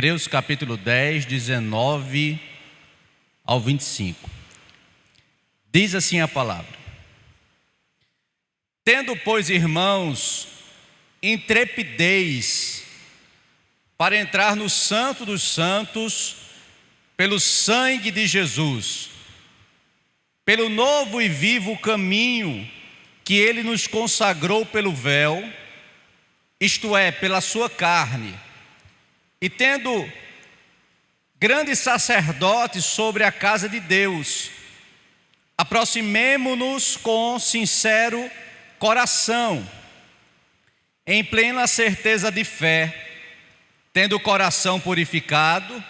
Hebreus capítulo 10, 19 ao 25. Diz assim a palavra: Tendo, pois, irmãos, intrepidez para entrar no Santo dos Santos pelo sangue de Jesus, pelo novo e vivo caminho que Ele nos consagrou pelo véu, isto é, pela sua carne, e tendo grande sacerdote sobre a casa de Deus, aproximemo-nos com sincero coração, em plena certeza de fé, tendo o coração purificado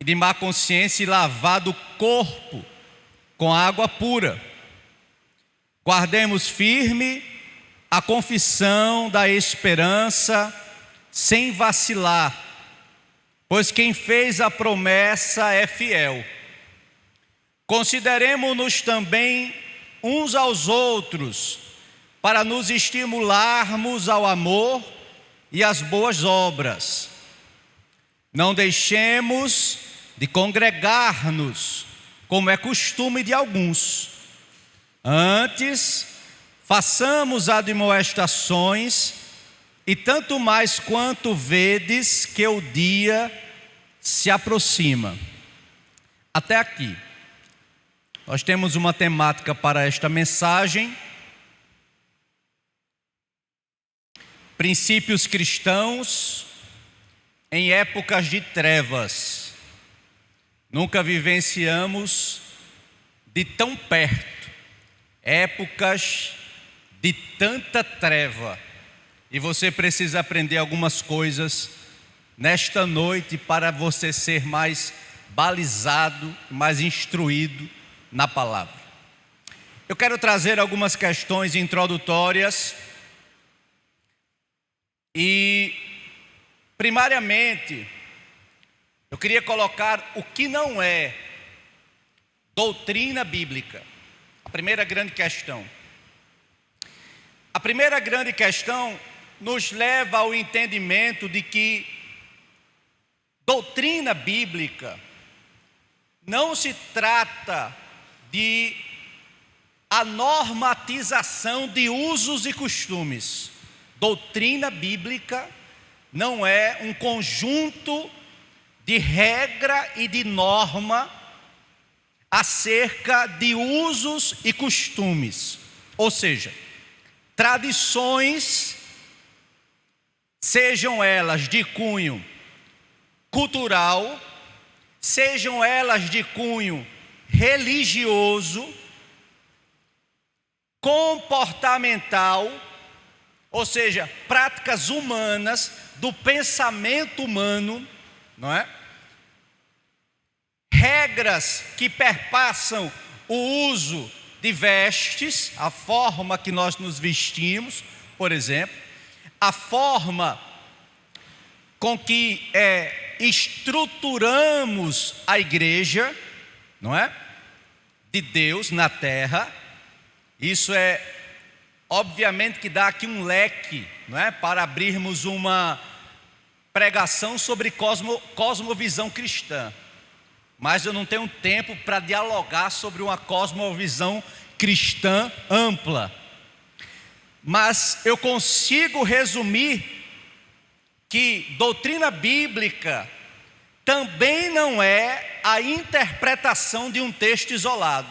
e de má consciência e lavado o corpo com água pura. Guardemos firme a confissão da esperança sem vacilar, pois quem fez a promessa é fiel. Consideremo-nos também uns aos outros, para nos estimularmos ao amor e às boas obras. Não deixemos de congregar-nos, como é costume de alguns. Antes, façamos admoestações, e tanto mais quanto vedes que o dia se aproxima. Até aqui. Nós temos uma temática para esta mensagem: princípios cristãos em épocas de trevas. Nunca vivenciamos de tão perto épocas de tanta treva. E você precisa aprender algumas coisas nesta noite para você ser mais balizado, mais instruído na palavra. Eu quero trazer algumas questões introdutórias e, primariamente, eu queria colocar o que não é doutrina bíblica. A primeira grande questão. A primeira grande questão nos leva ao entendimento de que doutrina bíblica não se trata de a normatização de usos e costumes. Doutrina bíblica não é um conjunto de regra e de norma acerca de usos e costumes, ou seja, tradições, sejam elas de cunho cultural, sejam elas de cunho religioso, comportamental, ou seja, práticas humanas, do pensamento humano, não é? Regras que perpassam o uso de vestes, a forma que nós nos vestimos, por exemplo, a forma com que estruturamos a igreja, não é? De Deus na terra. Isso é, obviamente, que dá aqui um leque, não é? Para abrirmos uma pregação sobre cosmovisão cristã. Mas eu não tenho tempo para dialogar sobre uma cosmovisão cristã ampla. Mas eu consigo resumir que doutrina bíblica também não é a interpretação de um texto isolado.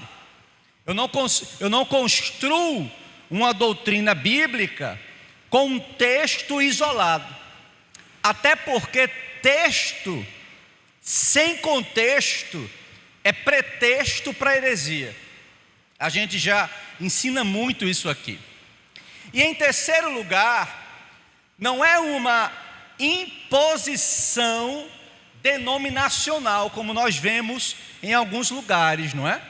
Eu não construo uma doutrina bíblica com um texto isolado. Até porque texto sem contexto é pretexto para heresia. A gente já ensina muito isso aqui. E em terceiro lugar, não é uma imposição denominacional, como nós vemos em alguns lugares, não é?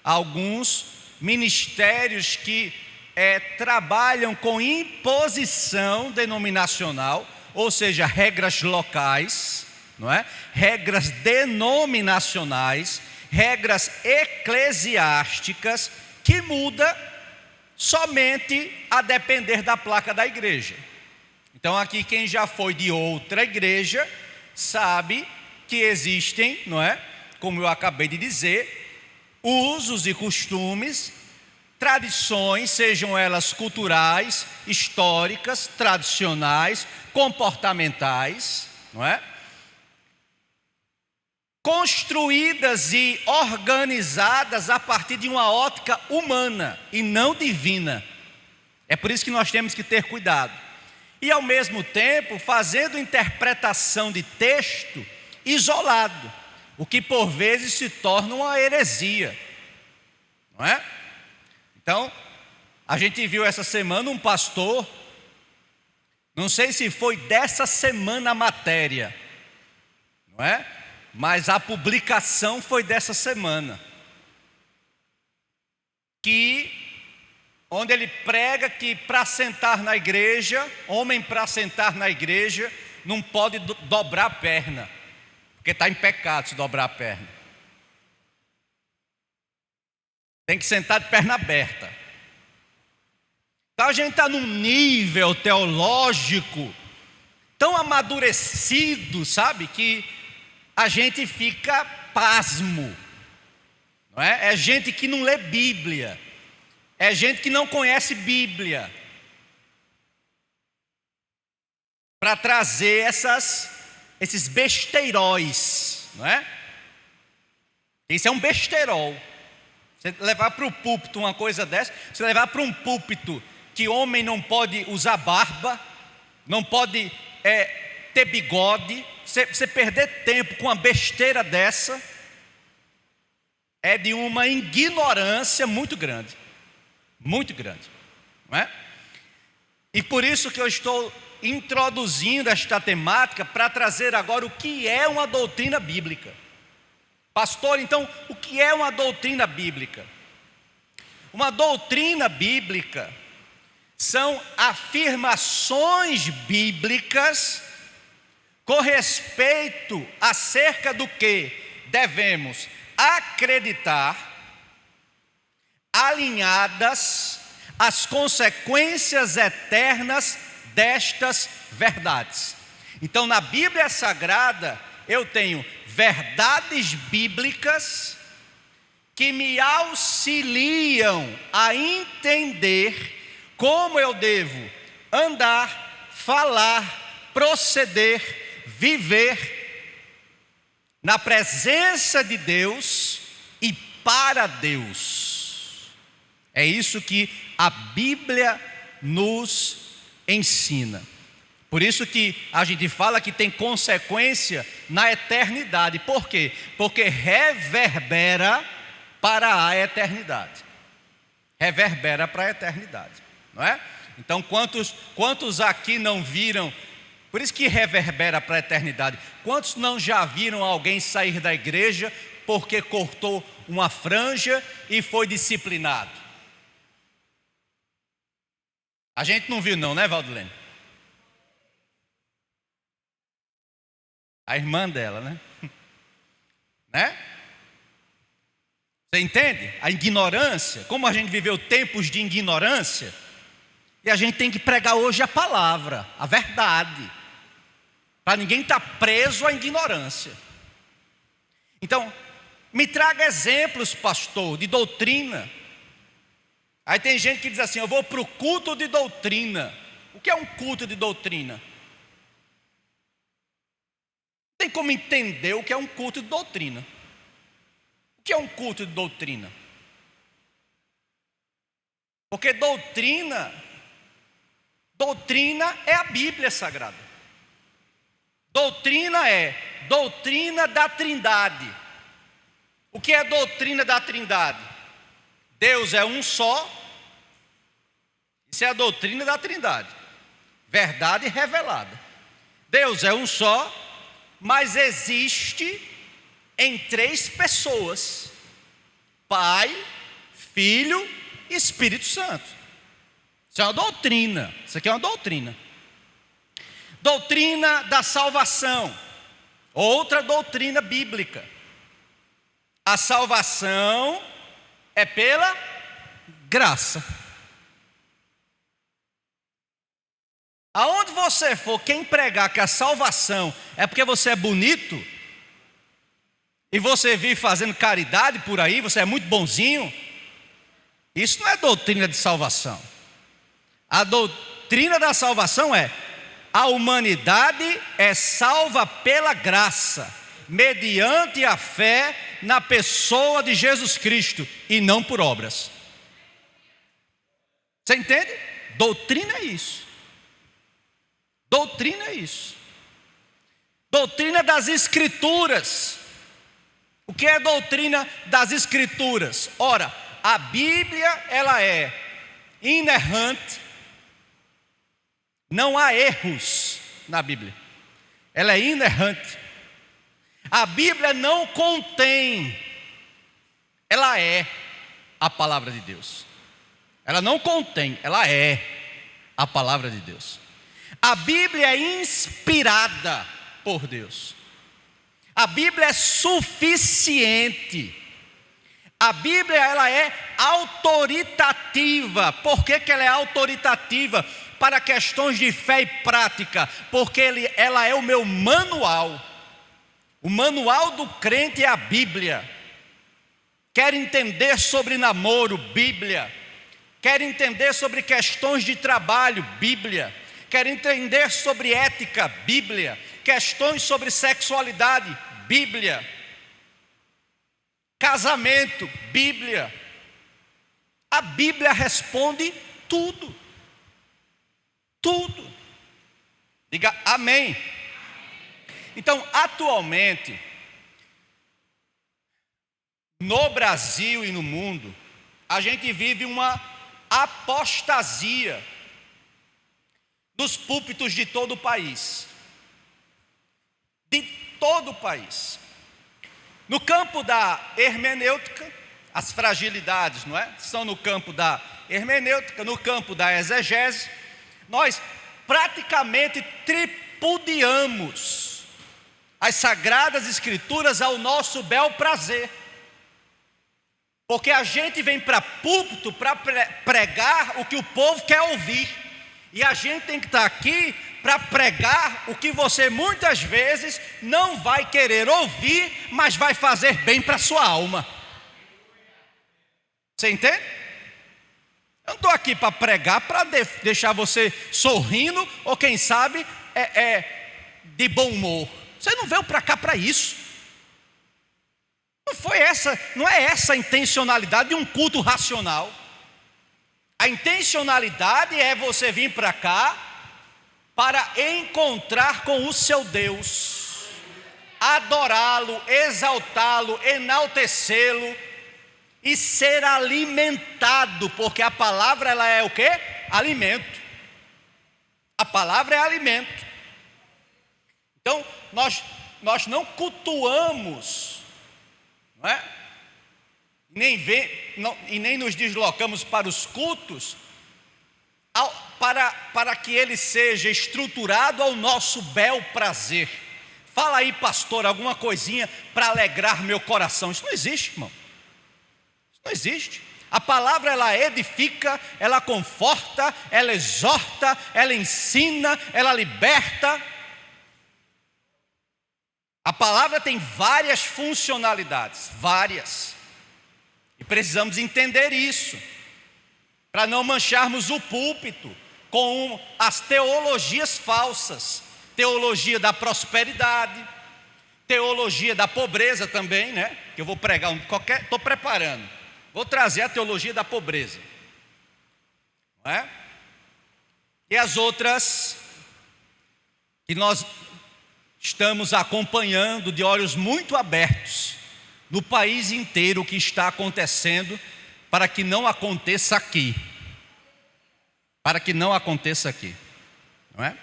Alguns ministérios que trabalham com imposição denominacional, ou seja, regras locais, não é? Regras denominacionais, regras eclesiásticas que muda somente a depender da placa da igreja. Então aqui quem já foi de outra igreja sabe que existem, não é? Como eu acabei de dizer, usos e costumes, tradições, sejam elas culturais, históricas, tradicionais, comportamentais, não é? Construídas e organizadas a partir de uma ótica humana e não divina. É por isso que nós temos que ter cuidado. E ao mesmo tempo fazendo interpretação de texto isolado, o que por vezes se torna uma heresia, não é? Então, a gente viu essa semana um pastor, não sei se foi dessa semana a matéria, não é? Mas a publicação foi dessa semana, onde ele prega que para sentar na igreja, homem para sentar na igreja, não pode dobrar a perna, porque está em pecado se dobrar a perna. Tem que sentar de perna aberta. Então a gente está num nível teológico tão amadurecido, sabe, que a gente fica pasmo, não é? É gente que não lê Bíblia, é gente que não conhece Bíblia, para trazer esses besteiróis, não é? Isso é um besteirol. Você levar para o púlpito uma coisa dessa, você levar para um púlpito que homem não pode usar barba, não pode ter bigode, você perder tempo com uma besteira dessa, é de uma ignorância muito grande, não é? E por isso que eu estou introduzindo esta temática para trazer agora o que é uma doutrina bíblica. Pastor, então, o que é uma doutrina bíblica? Uma doutrina bíblica são afirmações bíblicas com respeito acerca do que devemos acreditar, alinhadas às consequências eternas destas verdades. Então, na Bíblia Sagrada, eu tenho verdades bíblicas que me auxiliam a entender como eu devo andar, falar, proceder, viver na presença de Deus e para Deus. É isso que a Bíblia nos ensina. Por isso que a gente fala que tem consequência na eternidade. Por quê? Porque reverbera para a eternidade. Reverbera para a eternidade, não é? Então quantos aqui não viram? Por isso que reverbera para a eternidade. Quantos não já viram alguém sair da igreja porque cortou uma franja e foi disciplinado? A gente não viu não, né, Valdilene? A irmã dela, né? Né? Você entende? A ignorância, como a gente viveu tempos de ignorância, e a gente tem que pregar hoje a palavra, a verdade, para ninguém estar preso à ignorância. Então, me traga exemplos, pastor, de doutrina. Aí tem gente que diz assim: eu vou para o culto de doutrina. O que é um culto de doutrina? Tem como entender o que é um culto de doutrina. O que é um culto de doutrina? Porque doutrina é a Bíblia Sagrada. Doutrina é doutrina da Trindade. O que é doutrina da Trindade? Deus é um só. Isso é a doutrina da Trindade. Verdade revelada. Deus é um só, mas existe em três pessoas: Pai, Filho e Espírito Santo. Isso é uma doutrina. Isso aqui é uma doutrina. Doutrina da salvação, outra doutrina bíblica. A salvação é pela graça. Aonde você for, quem pregar que a salvação é porque você é bonito, e você vive fazendo caridade por aí, você é muito bonzinho, isso não é doutrina de salvação. A doutrina da salvação é: a humanidade é salva pela graça, mediante a fé na pessoa de Jesus Cristo, e não por obras. Você entende? Doutrina é isso. Doutrina é isso. Doutrina das Escrituras. O que é doutrina das Escrituras? Ora, a Bíblia, ela é inerrante. Não há erros na Bíblia. Ela é inerrante. A Bíblia não contém. Ela é a palavra de Deus. Ela não contém, ela é a palavra de Deus. A Bíblia é inspirada por Deus. A Bíblia é suficiente. A Bíblia, ela é autoritativa. Por que ela é autoritativa? Para questões de fé e prática. Porque ela é o meu manual. O manual do crente é a Bíblia. Quer entender sobre namoro? Bíblia. Quer entender sobre questões de trabalho? Bíblia. Quer entender sobre ética? Bíblia. Questões sobre sexualidade? Bíblia. Casamento? Bíblia. A Bíblia responde tudo. Tudo. Diga amém. Então, atualmente, no Brasil e no mundo, a gente vive uma apostasia dos púlpitos de todo o país. De todo o país. No campo da hermenêutica, as fragilidades, não é? São no campo da hermenêutica, no campo da exegese. Nós praticamente tripudiamos as Sagradas Escrituras ao nosso bel prazer. Porque a gente vem para púlpito para pregar o que o povo quer ouvir. E a gente tem que estar aqui para pregar o que você muitas vezes não vai querer ouvir, mas vai fazer bem para a sua alma. Você entende? Eu não estou aqui para pregar, para deixar você sorrindo, ou quem sabe, de bom humor. Você não veio para cá para isso. Não é essa a intencionalidade de um culto racional. A intencionalidade é você vir para cá para encontrar com o seu Deus, adorá-lo, exaltá-lo, enaltecê-lo e ser alimentado, porque a palavra, ela é o quê? Alimento. A palavra é alimento. Então, nós não cultuamos, não é? E nem nos deslocamos para os cultos para que ele seja estruturado ao nosso bel prazer. Fala aí, pastor, alguma coisinha para alegrar meu coração. Isso não existe, irmão. Isso não existe. A palavra, ela edifica, ela conforta, ela exorta, ela ensina, ela liberta. A palavra tem várias funcionalidades, várias. E precisamos entender isso, para não mancharmos o púlpito com as teologias falsas. Teologia da prosperidade, teologia da pobreza também, né? Que eu vou pregar estou preparando. Vou trazer a teologia da pobreza, não é? E as outras que nós estamos acompanhando de olhos muito abertos no país inteiro o que está acontecendo, para que não aconteça aqui. Para que não aconteça aqui, não é?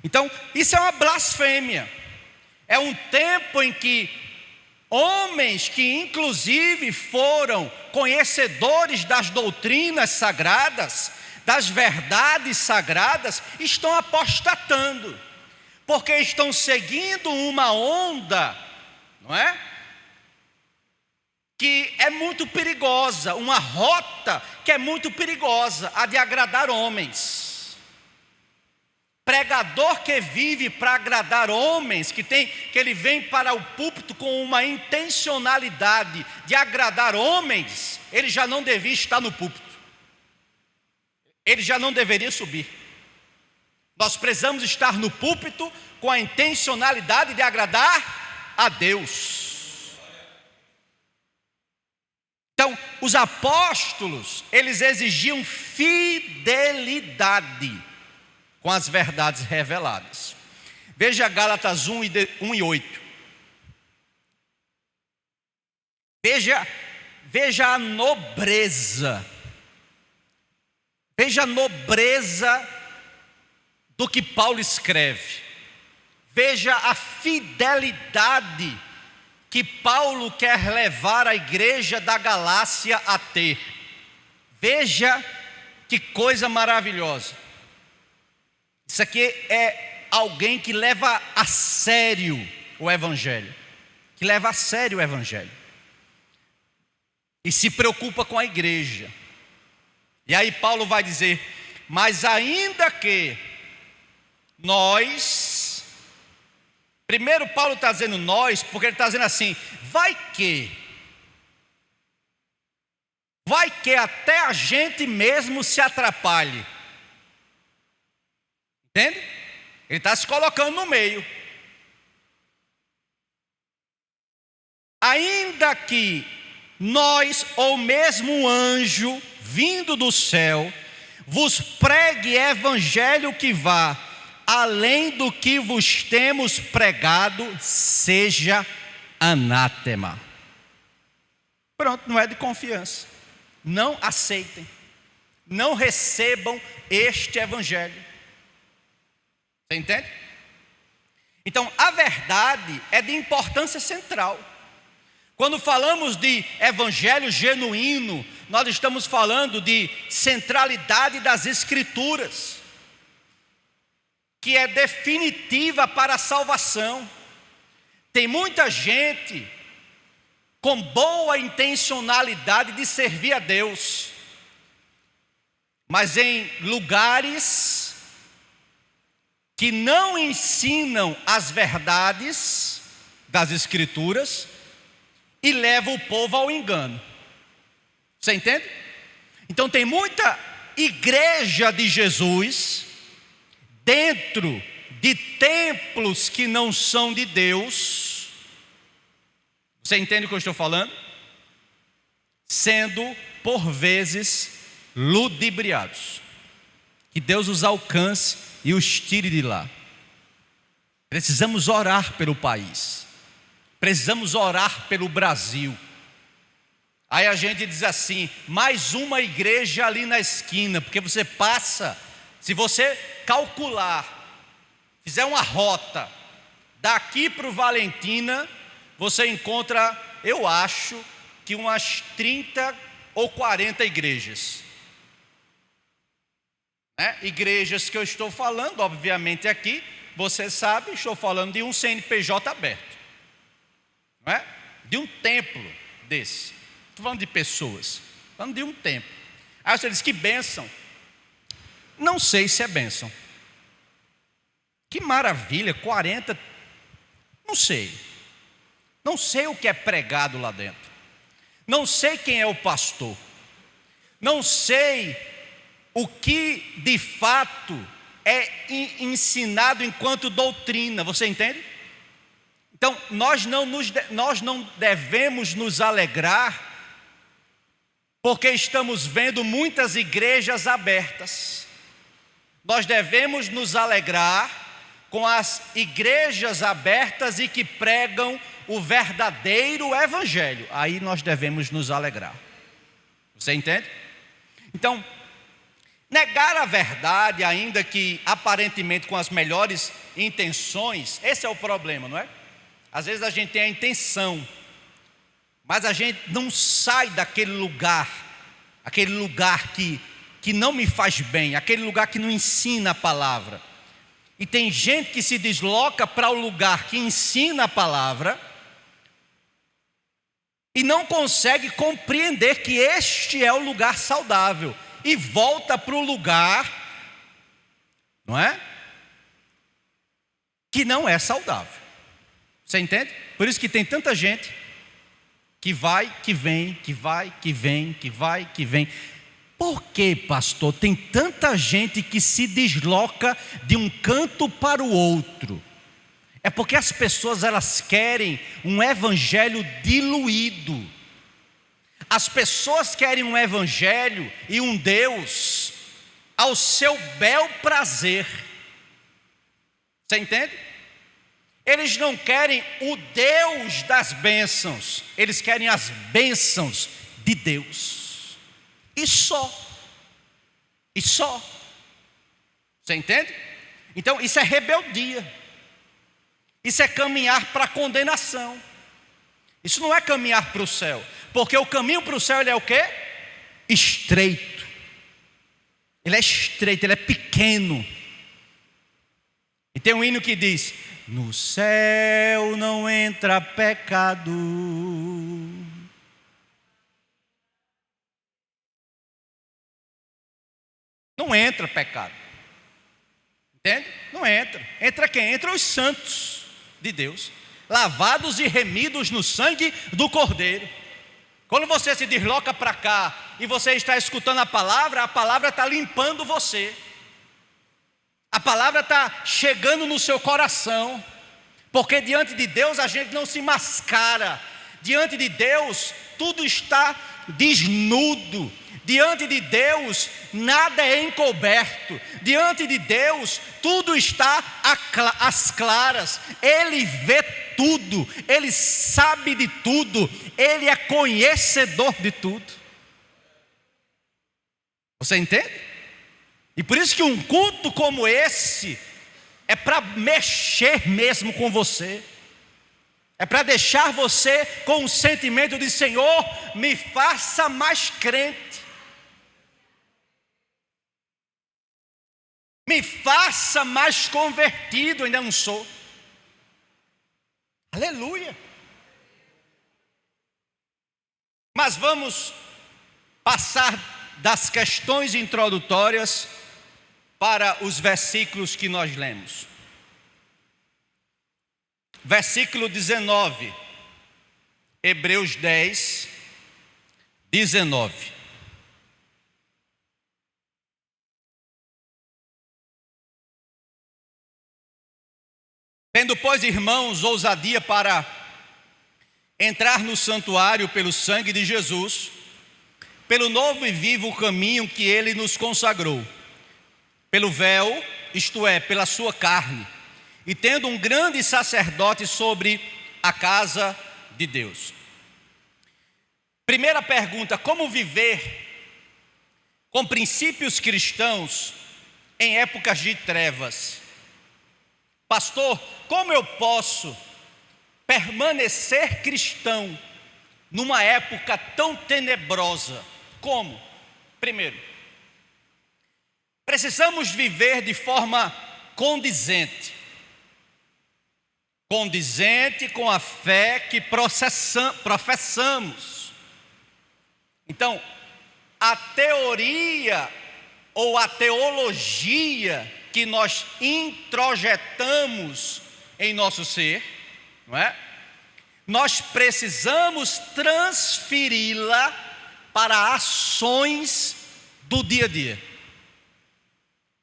Então, isso é uma blasfêmia. É um tempo em que homens que inclusive foram conhecedores das doutrinas sagradas, das verdades sagradas, estão apostatando, porque estão seguindo uma onda, não é? Que é muito perigosa, uma rota que é muito perigosa, a de agradar homens. pregador que vive para agradar homens, que ele vem para o púlpito com uma intencionalidade de agradar homens, ele já não devia estar no púlpito. Ele já não deveria subir. Nós precisamos estar no púlpito com a intencionalidade de agradar a Deus. Então, os apóstolos, eles exigiam fidelidade com as verdades reveladas. Veja Gálatas 1 e 8. Veja a nobreza. Veja a nobreza do que Paulo escreve. Veja a fidelidade que Paulo quer levar a igreja da Galácia a ter. Veja que coisa maravilhosa. Isso aqui é alguém que leva a sério o Evangelho. Que leva a sério o Evangelho. E se preocupa com a igreja. E aí Paulo vai dizer: mas ainda que nós... Primeiro Paulo está dizendo nós, porque ele está dizendo assim: vai que até a gente mesmo se atrapalhe. Entende? Ele está se colocando no meio. Ainda que nós, ou mesmo um anjo vindo do céu, vos pregue evangelho que vá além do que vos temos pregado, seja anátema. Pronto, não é de confiança. Não aceitem. Não recebam este evangelho. Você entende? Então, a verdade é de importância central. Quando falamos de evangelho genuíno, nós estamos falando de centralidade das Escrituras, que é definitiva para a salvação. Tem muita gente com boa intencionalidade de servir a Deus, mas em lugares que não ensinam as verdades das Escrituras e levam o povo ao engano. Você entende? Então tem muita igreja de Jesus dentro de templos que não são de Deus. Você entende o que eu estou falando? Sendo por vezes ludibriados. Que Deus os alcance e os tire de lá. Precisamos orar pelo país. Precisamos orar pelo Brasil. Aí a gente diz assim: mais uma igreja ali na esquina, porque você passa, se você calcular, fizer uma rota daqui para o Valentina, você encontra, eu acho, que umas 30 ou 40 igrejas. Igrejas que eu estou falando, obviamente aqui, você sabe, estou falando de um CNPJ aberto, não é? De um templo desse. Estou falando de pessoas, estou falando de um templo. Aí você diz: que bênção. Não sei se é bênção. Que maravilha, 40, não sei. Não sei o que é pregado lá dentro. Não sei quem é o pastor. Não sei o que de fato é ensinado enquanto doutrina. Você entende? Então nós não devemos nos alegrar porque estamos vendo muitas igrejas abertas. Nós devemos nos alegrar com as igrejas abertas e que pregam o verdadeiro evangelho. Aí nós devemos nos alegrar. Você entende? Então, negar a verdade, ainda que aparentemente com as melhores intenções, esse é o problema, não é? Às vezes a gente tem a intenção, mas a gente não sai daquele lugar que não me faz bem, aquele lugar que não ensina a palavra. E tem gente que se desloca para o lugar que ensina a palavra e não consegue compreender que este é o lugar saudável, e volta para o lugar, não é? que não é saudável. Você entende? Por isso que tem tanta gente que vai, que vem, que vai, que vem, que vai, que vem. Por que, pastor, tem tanta gente que se desloca de um canto para o outro? É porque as pessoas, elas querem um evangelho diluído. As pessoas querem um evangelho e um Deus ao seu bel prazer. Você entende? Eles não querem o Deus das bênçãos, eles querem as bênçãos de Deus. E só. E só. Você entende? Então isso é rebeldia. Isso é caminhar para a condenação. Isso não é caminhar para o céu. Porque o caminho para o céu, ele é o quê? Estreito. Ele é estreito, ele é pequeno. E tem um hino que diz: no céu não entra pecado. Não entra pecado. Entende? Não entra. Entra quem? Entra os santos de Deus, lavados e remidos no sangue do Cordeiro. Quando você se desloca para cá e você está escutando a palavra está limpando você. A palavra está chegando no seu coração. Porque diante de Deus a gente não se mascara. Diante de Deus tudo está desnudo. Diante de Deus nada é encoberto. Diante de Deus tudo está às claras. Ele vê tudo, Ele sabe de tudo, Ele é conhecedor de tudo. Você entende? E por isso que um culto como esse é para mexer mesmo com você. É para deixar você com um sentimento de: Senhor, me faça mais crente. Me faça mais convertido, ainda não sou. Aleluia. Mas vamos passar das questões introdutórias para os versículos que nós lemos. Versículo 19, Hebreus 10, 19. Tendo, pois, irmãos, ousadia para entrar no santuário pelo sangue de Jesus, pelo novo e vivo caminho que Ele nos consagrou, pelo véu, isto é, pela sua carne, e tendo um grande sacerdote sobre a casa de Deus. Primeira pergunta: como viver com princípios cristãos em épocas de trevas? Pastor, como eu posso permanecer cristão numa época tão tenebrosa? Como? Primeiro, precisamos viver de forma condizente com a fé que professamos. Então, a teoria ou a teologia que nós introjetamos em nosso ser, não é? Nós precisamos transferi-la para ações do dia a dia.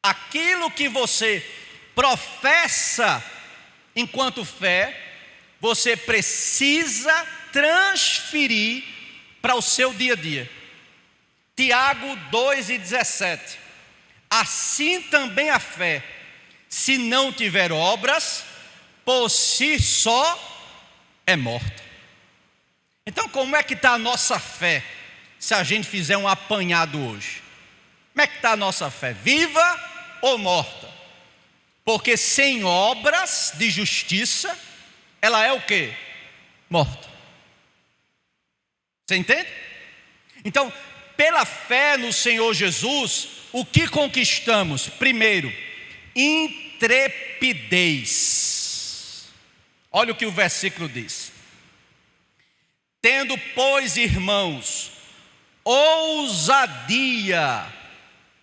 Aquilo que você professa enquanto fé, você precisa transferir para o seu dia a dia. Tiago 2:17. Assim também a fé, se não tiver obras, por si só é morta. Então, como é que está a nossa fé, se a gente fizer um apanhado hoje? Como é que está a nossa fé? Viva ou morta? Porque sem obras de justiça, ela é o quê? Morta. Você entende? Então, pela fé no Senhor Jesus, o que conquistamos? Primeiro, intrepidez. Olha o que o versículo diz: tendo, pois, irmãos, ousadia,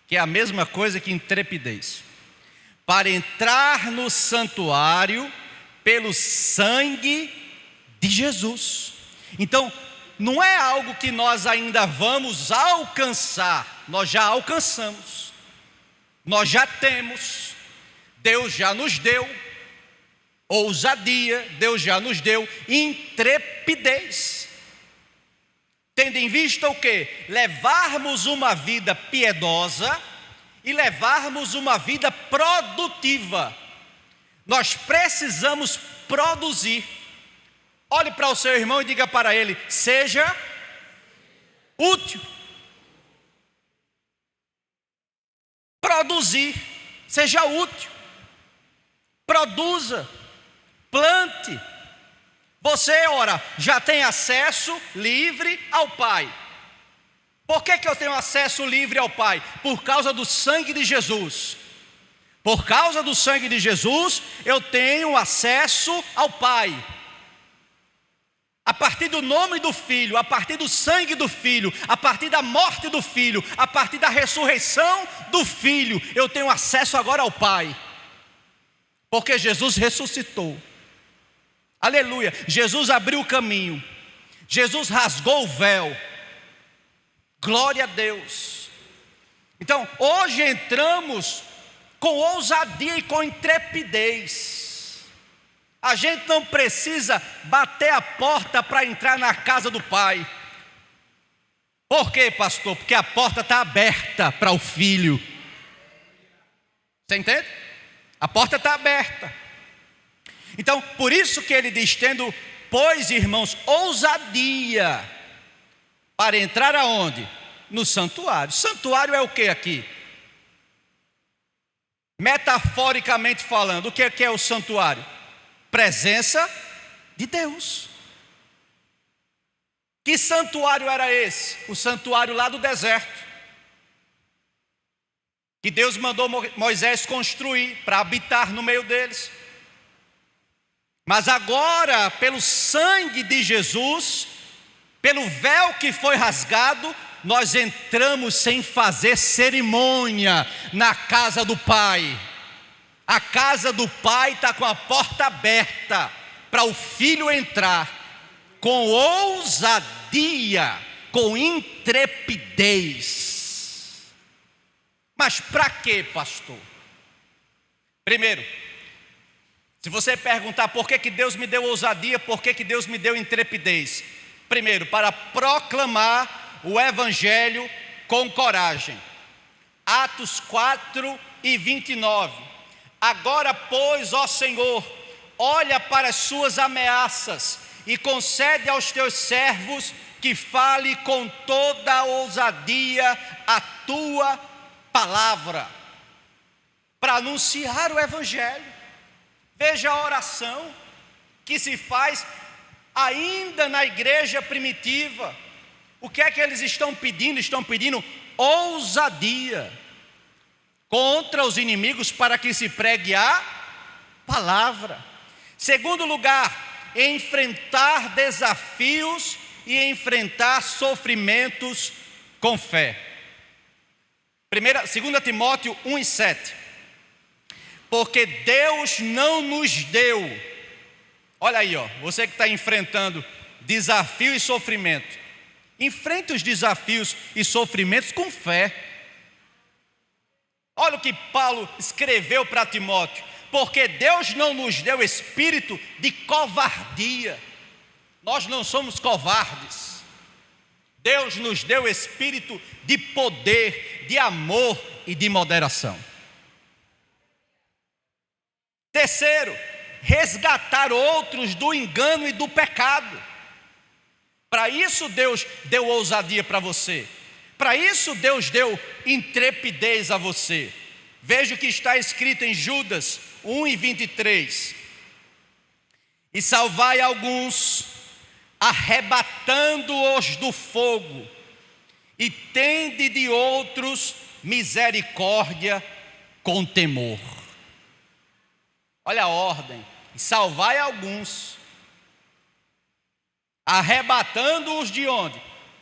que é a mesma coisa que intrepidez, para entrar no santuário pelo sangue de Jesus. Então, não é algo que nós ainda vamos alcançar, nós já alcançamos, nós já temos, Deus já nos deu ousadia, Deus já nos deu intrepidez. Tendo em vista o quê? Levarmos uma vida piedosa e levarmos uma vida produtiva. Nós precisamos produzir. Olhe para o seu irmão e diga para ele: seja útil. Produzir, seja útil. Produza, plante. Você, ora, já tem acesso livre ao Pai. Por que eu tenho acesso livre ao Pai? Por causa do sangue de Jesus. Por causa do sangue de Jesus, eu tenho acesso ao Pai. A partir do nome do Filho, a partir do sangue do Filho, a partir da morte do Filho, a partir da ressurreição do Filho, eu tenho acesso agora ao Pai. Porque Jesus ressuscitou. Aleluia. Jesus abriu o caminho. Jesus rasgou o véu. Glória a Deus. Então, hoje entramos com ousadia e com intrepidez. A gente não precisa bater a porta para entrar na casa do Pai. Por quê, pastor? Porque a porta está aberta para o Filho. Você entende? A porta está aberta. Então, por isso que ele diz: tendo, pois, irmãos, ousadia para entrar aonde? No santuário. Santuário é o que aqui? Metaforicamente falando, o que é o santuário? Presença de Deus. Que santuário era esse? O santuário lá do deserto, que Deus mandou Moisés construir para habitar no meio deles. Mas agora, pelo sangue de Jesus, pelo véu que foi rasgado, nós entramos sem fazer cerimônia na casa do Pai. A casa do Pai está com a porta aberta para o Filho entrar, com ousadia, com intrepidez. Mas para quê, pastor? Primeiro, se você perguntar por que Deus me deu ousadia, por que Deus me deu intrepidez? Primeiro, para proclamar o Evangelho com coragem. Atos 4:29. Agora, pois, ó Senhor, olha para as suas ameaças e concede aos teus servos que fale com toda a ousadia a tua palavra, para anunciar o Evangelho. Veja a oração que se faz ainda na igreja primitiva. O que é que eles estão pedindo? Estão pedindo ousadia contra os inimigos para que se pregue a palavra. Segundo lugar, enfrentar desafios e enfrentar sofrimentos com fé. 2 Timóteo 1:7. Porque Deus não nos deu, olha aí, você que está enfrentando desafio e sofrimento, enfrente os desafios e sofrimentos com fé. Olha o que Paulo escreveu para Timóteo: porque Deus não nos deu espírito de covardia. Nós não somos covardes. Deus nos deu espírito de poder, de amor e de moderação. Terceiro, resgatar outros do engano e do pecado. Para isso Deus deu ousadia para você. Para isso Deus deu intrepidez a você. Veja o que está escrito em Judas 1:23. E salvai alguns, arrebatando-os do fogo, e tende de outros misericórdia com temor. Olha a ordem: salvai alguns, arrebatando-os de onde?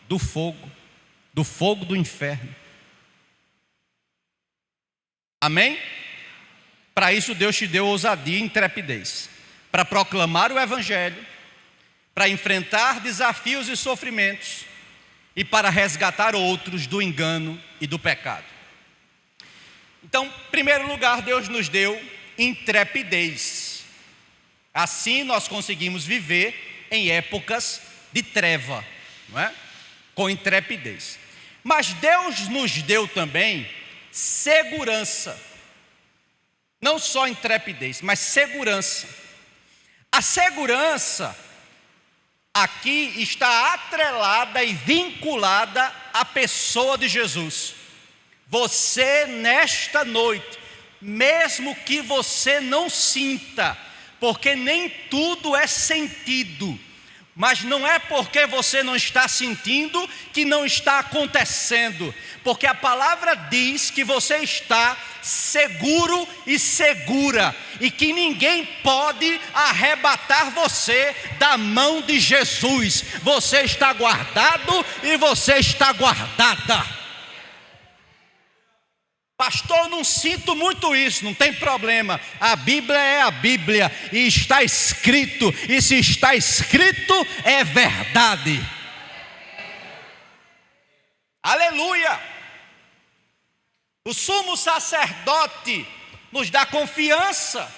Do fogo do inferno. Amém? Para isso Deus te deu ousadia e intrepidez, para proclamar o Evangelho, para enfrentar desafios e sofrimentos e para resgatar outros do engano e do pecado. Então, em primeiro lugar, Deus nos deu intrepidez. Assim nós conseguimos viver em épocas de treva, não é? Com intrepidez. Mas Deus nos deu também segurança. Não só intrepidez, mas segurança. A segurança aqui está atrelada e vinculada à pessoa de Jesus. Você nesta noite, mesmo que você não sinta, porque nem tudo é sentido, mas não é porque você não está sentindo que não está acontecendo, porque a palavra diz que você está seguro e segura, e que ninguém pode arrebatar você da mão de Jesus. Você está guardado e você está guardada. Pastor, não sinto muito isso. Não tem problema, a Bíblia é a Bíblia e está escrito, e se está escrito é verdade. Aleluia! O sumo sacerdote nos dá confiança,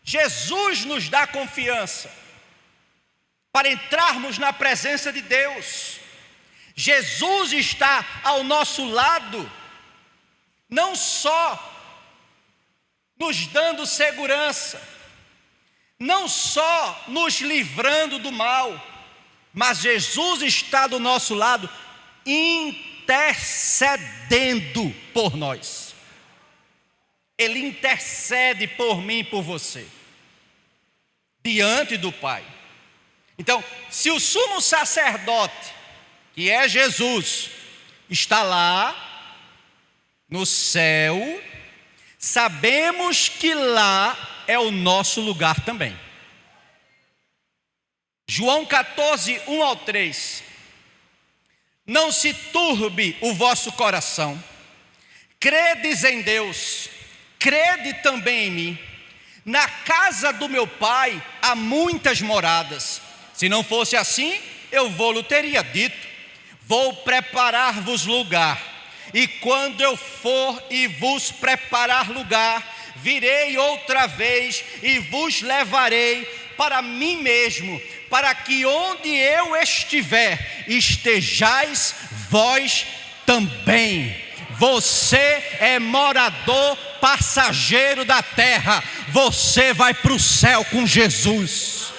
Jesus nos dá confiança para entrarmos na presença de Deus. Jesus está ao nosso lado, não só nos dando segurança, não só nos livrando do mal, mas Jesus está do nosso lado, intercedendo por nós. Ele intercede por mim e por você, diante do Pai. Então, se o sumo sacerdote, que é Jesus, está lá no céu, sabemos que lá é o nosso lugar também. João 14, 1-3. Não se turbe o vosso coração, credes em Deus, crede também em mim. Na casa do meu Pai há muitas moradas. Se não fosse assim, eu vou-lhe teria dito, vou preparar-vos lugar. E quando eu for e vos preparar lugar, virei outra vez e vos levarei para mim mesmo, para que onde eu estiver, estejais vós também. Você é morador passageiro da terra, você vai para o céu com Jesus.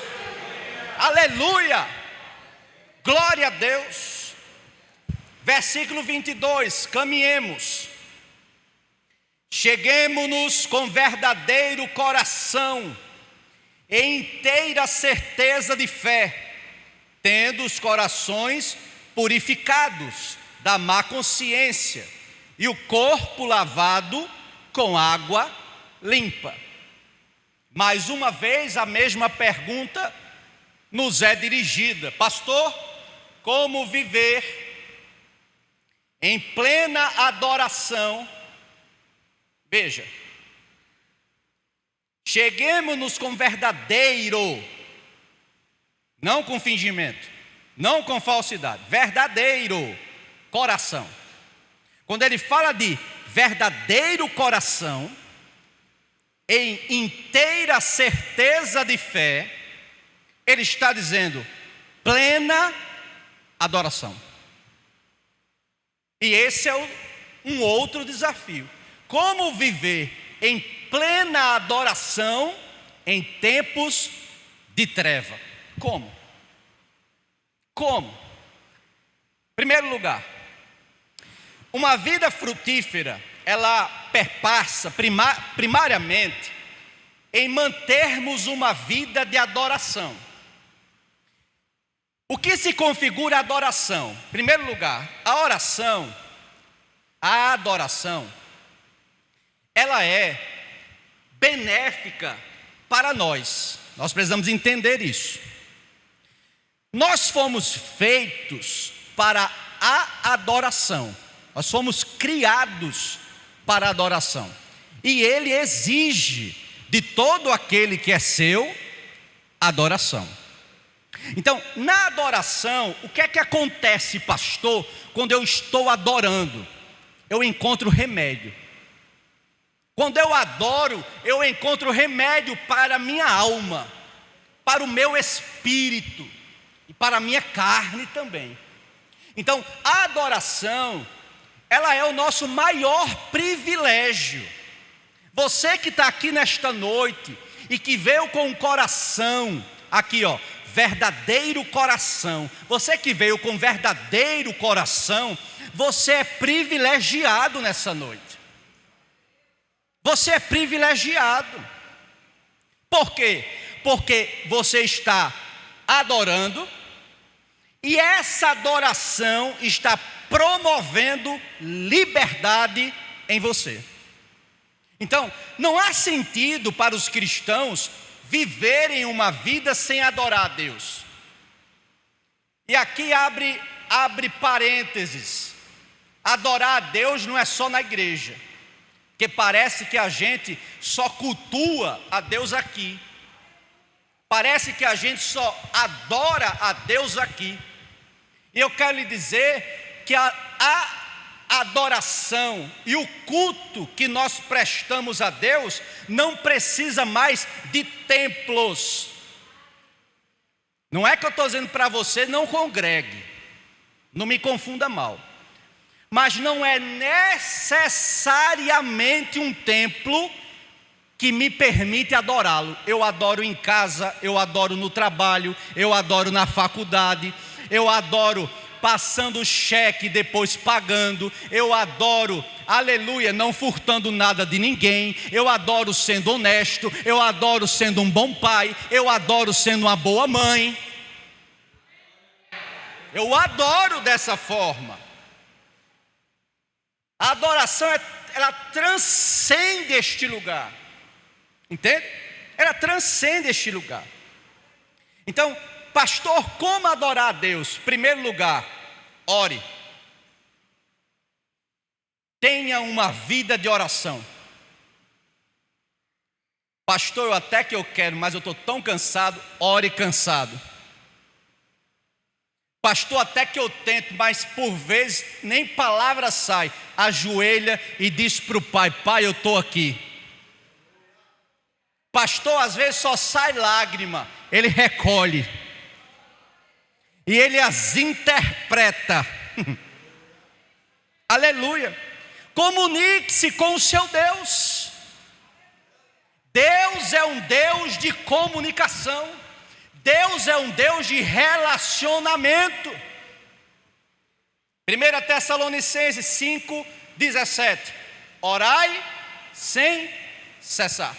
Aleluia! Glória a Deus. Versículo 22, caminhemos, cheguemo-nos com verdadeiro coração, e inteira certeza de fé, tendo os corações purificados da má consciência, e o corpo lavado com água limpa. Mais uma vez a mesma pergunta nos é dirigida: pastor, como viver em plena adoração? Veja, cheguemos-nos com verdadeiro, não com fingimento, não com falsidade, verdadeiro coração. Quando ele fala de verdadeiro coração, em inteira certeza de fé, ele está dizendo plena adoração. E esse é um outro desafio. Como viver em plena adoração em tempos de treva? Como? Como? Em primeiro lugar, uma vida frutífera, ela perpassa primariamente em mantermos uma vida de adoração. O que se configura a adoração? Em primeiro lugar, a adoração, ela é benéfica para nós. Nós precisamos entender isso. Nós fomos feitos para a adoração. Nós fomos criados para a adoração. E Ele exige de todo aquele que é seu adoração. Então, na adoração, o que é que acontece, pastor, quando eu estou adorando? Eu encontro remédio. Quando eu adoro, eu encontro remédio para a minha alma, para o meu espírito e para a minha carne também. Então, a adoração, ela é o nosso maior privilégio. Você que está aqui nesta noite e que veio com o coração, aqui ó, verdadeiro coração. Você que veio com verdadeiro coração, você é privilegiado nessa noite. Você é privilegiado. Por quê? Porque você está adorando e essa adoração está promovendo liberdade em você. Então, não há sentido para os cristãos viverem uma vida sem adorar a Deus. E aqui abre parênteses. Adorar a Deus não é só na igreja, porque parece que a gente só cultua a Deus aqui. Parece que a gente só adora a Deus aqui. E eu quero lhe dizer que a adoração e o culto que nós prestamos a Deus não precisa mais de templos. Não é que eu estou dizendo para você não congregue, não me confunda mal, mas não é necessariamente um templo que me permite adorá-lo. Eu adoro em casa, eu adoro no trabalho, eu adoro na faculdade, eu adoro passando cheque e depois pagando, eu adoro, aleluia, não furtando nada de ninguém, eu adoro sendo honesto, eu adoro sendo um bom pai, eu adoro sendo uma boa mãe, eu adoro dessa forma. A adoração, ela transcende este lugar, entende? Ela transcende este lugar. Então, pastor, como adorar a Deus? Primeiro lugar, ore. Tenha uma vida de oração. Pastor, eu até que eu quero, mas eu estou tão cansado. Ore cansado. Pastor, até que eu tento, mas por vezes nem palavra sai. Ajoelha e diz para o pai: pai, eu estou aqui. Pastor, às vezes só sai lágrima. Ele recolhe e ele as interpreta. Aleluia. Comunique-se com o seu Deus. Deus é um Deus de comunicação. Deus é um Deus de relacionamento. 1 Tessalonicenses 5:17. Orai sem cessar.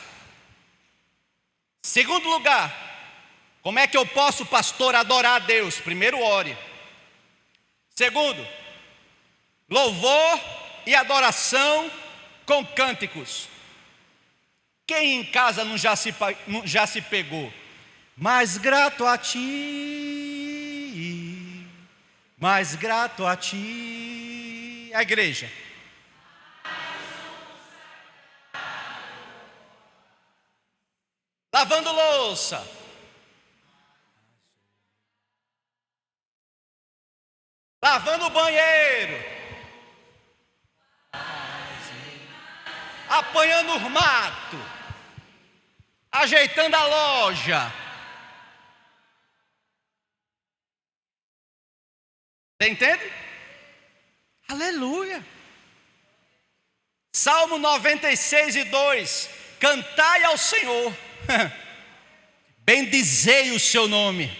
Segundo lugar, como é que eu posso, pastor, adorar a Deus? Primeiro, ore. Segundo, louvor e adoração com cânticos. Quem em casa não já se pegou? Mais grato a ti, mais grato a ti. A igreja. Lavando louça. Lavando o banheiro. Apanhando o mato. Ajeitando a loja. Você entende? Aleluia. Salmo 96:2. Cantai ao Senhor. Bendizei o seu nome.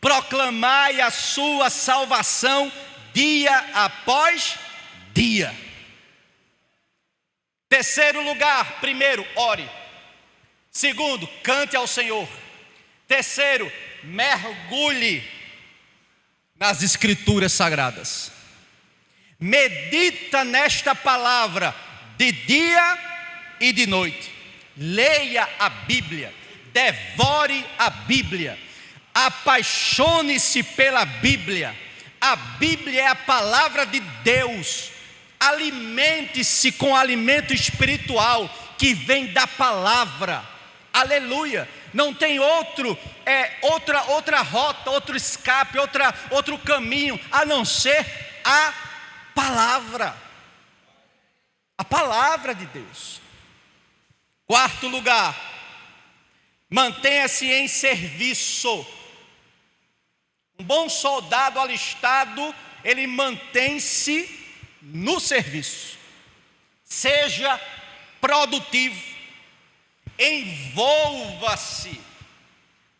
Proclamai a sua salvação dia após dia. Terceiro lugar, primeiro, ore. Segundo, cante ao Senhor. Terceiro, mergulhe nas escrituras sagradas. Medita nesta palavra de dia e de noite. Leia a Bíblia, devore a Bíblia, apaixone-se pela Bíblia. A Bíblia é a palavra de Deus. Alimente-se com alimento espiritual, que vem da palavra. Aleluia. Não tem outra rota, outro escape, outro caminho, a não ser a palavra. A palavra de Deus. Quarto lugar, mantenha-se em serviço. Um bom soldado alistado, ele mantém-se no serviço. Seja produtivo, envolva-se,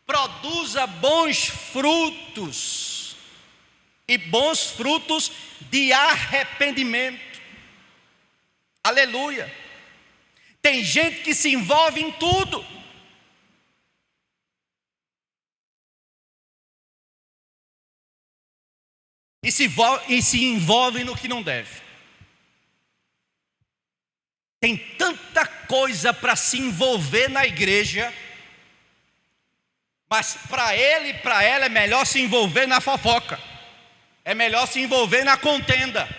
produza bons frutos, e bons frutos de arrependimento. Aleluia. Tem gente que se envolve em tudo. E se envolve no que não deve. Tem tanta coisa para se envolver na igreja, mas para ele e para ela é melhor se envolver na fofoca, é melhor se envolver na contenda,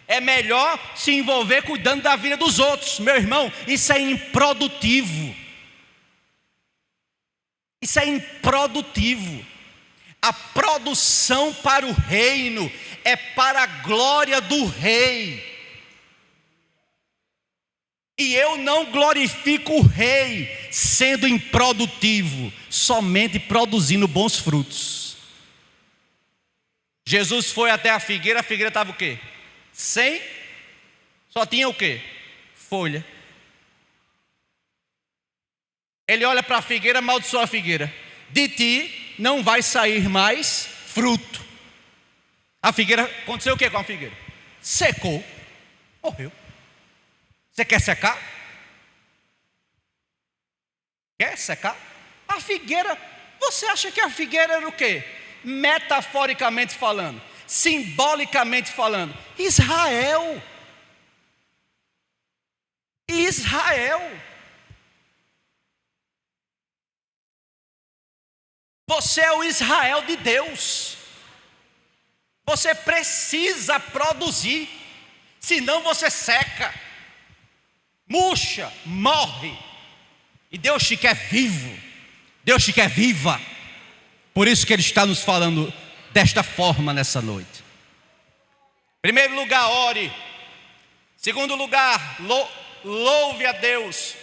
é melhor se envolver cuidando da vida dos outros. Meu irmão, isso é improdutivo. Isso é improdutivo. A produção para o reino é para a glória do rei. E eu não glorifico o rei sendo improdutivo, somente produzindo bons frutos. Jesus foi até a figueira estava o quê? Sem, só tinha o quê? Folha. Ele olha para a figueira, amaldiçoa a figueira. De ti não vai sair mais fruto. A figueira, aconteceu o que com a figueira? Secou, morreu. Você quer secar? Quer secar? A figueira, você acha que a figueira era o quê? Metaforicamente falando, simbolicamente falando, Israel. Você é o Israel de Deus. Você precisa produzir, senão você seca, murcha, morre. E Deus te quer vivo, Deus te quer viva. Por isso que Ele está nos falando desta forma nessa noite. Primeiro lugar, ore. Segundo lugar, louve a Deus.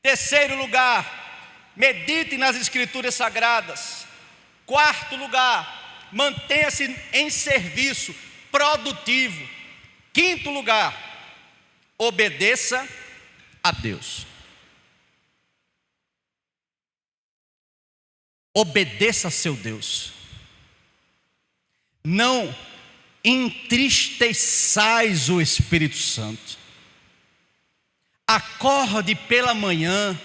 Terceiro lugar, medite nas Escrituras Sagradas. Quarto lugar, mantenha-se em serviço, produtivo. Quinto lugar, obedeça a Deus. Obedeça a seu Deus. Não entristeçais o Espírito Santo. Acorde pela manhã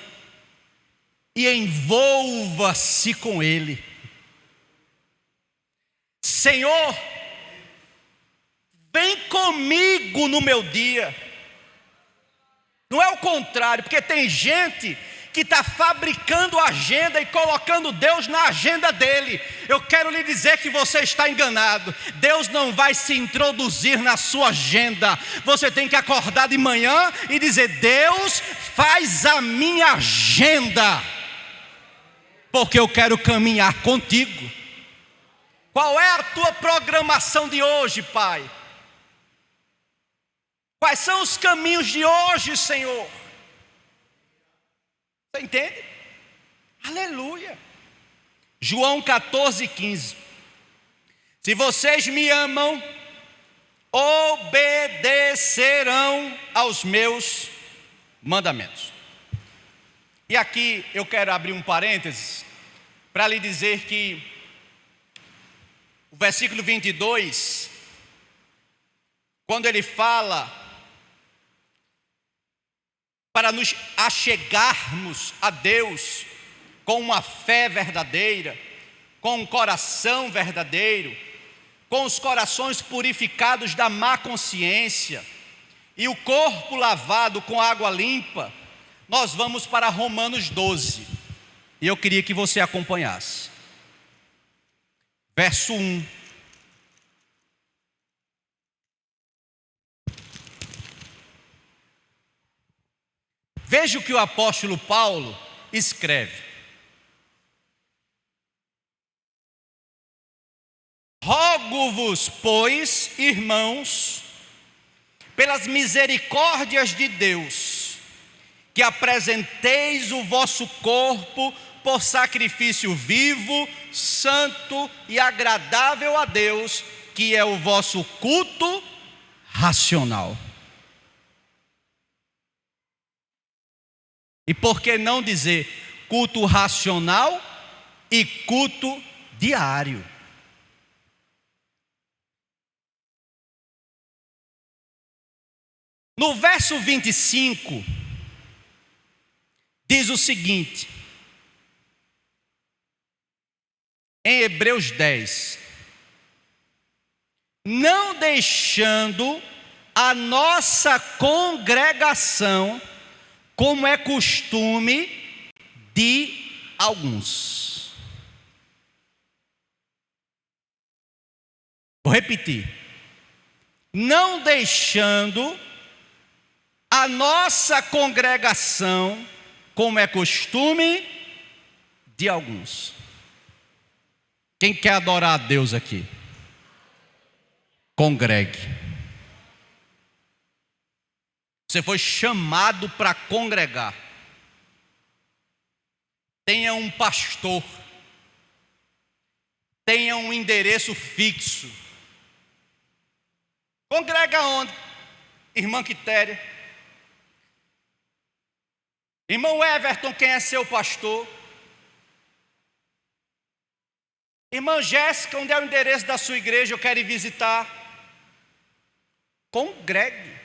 e envolva-se com Ele. Senhor, vem comigo no meu dia. Não é o contrário, porque tem gente que está fabricando agenda e colocando Deus na agenda dele. Eu quero lhe dizer que você está enganado. Deus não vai se introduzir na sua agenda. Você tem que acordar de manhã e dizer: Deus, faz a minha agenda, porque eu quero caminhar contigo. Qual é a tua programação de hoje, Pai? Quais são os caminhos de hoje, Senhor? Você entende? Aleluia. João 14:15. Se vocês me amam, obedecerão aos meus mandamentos. E aqui eu quero abrir um parênteses para lhe dizer que o versículo 22, quando ele fala para nos achegarmos a Deus com uma fé verdadeira, com um coração verdadeiro, com os corações purificados da má consciência e o corpo lavado com água limpa, nós vamos para Romanos 12, e eu queria que você acompanhasse. Verso 1. Veja o que o apóstolo Paulo escreve. Rogo-vos, pois, irmãos, pelas misericórdias de Deus, que apresenteis o vosso corpo por sacrifício vivo, santo e agradável a Deus, que é o vosso culto racional. E por que não dizer culto racional e culto diário? No verso 25, diz o seguinte, em Hebreus 10: não deixando a nossa congregação, como é costume de alguns. Vou repetir. Não deixando a nossa congregação, como é costume de alguns. Quem quer adorar a Deus aqui? Congregue. Você foi chamado para congregar. Tenha um pastor. Tenha um endereço fixo. Congrega onde? Irmã Quitéria. Irmão Everton, quem é seu pastor? Irmã Jéssica, onde é o endereço da sua igreja? Eu quero ir visitar. Congregue.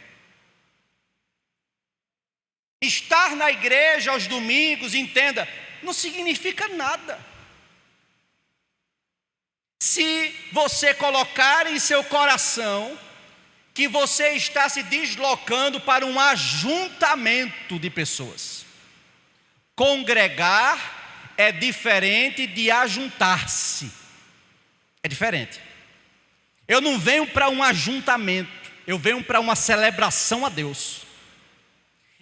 Estar na igreja aos domingos, entenda, não significa nada. Se você colocar em seu coração que você está se deslocando para um ajuntamento de pessoas. Congregar é diferente de ajuntar-se. É diferente. Eu não venho para um ajuntamento, eu venho para uma celebração a Deus.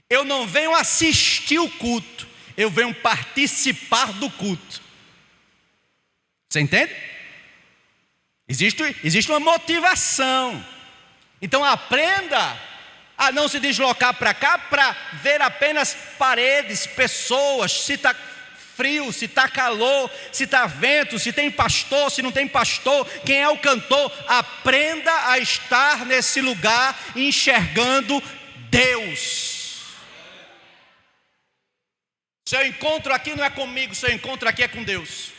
Eu não venho assistir o culto, eu venho participar do culto. Você entende? Existe uma motivação. Então aprenda a não se deslocar para cá para ver apenas paredes, pessoas, se está frio, se está calor, se está vento, se tem pastor, se não tem pastor, quem é o cantor. Aprenda a estar nesse lugar enxergando Deus. Seu encontro aqui não é comigo, seu encontro aqui é com Deus.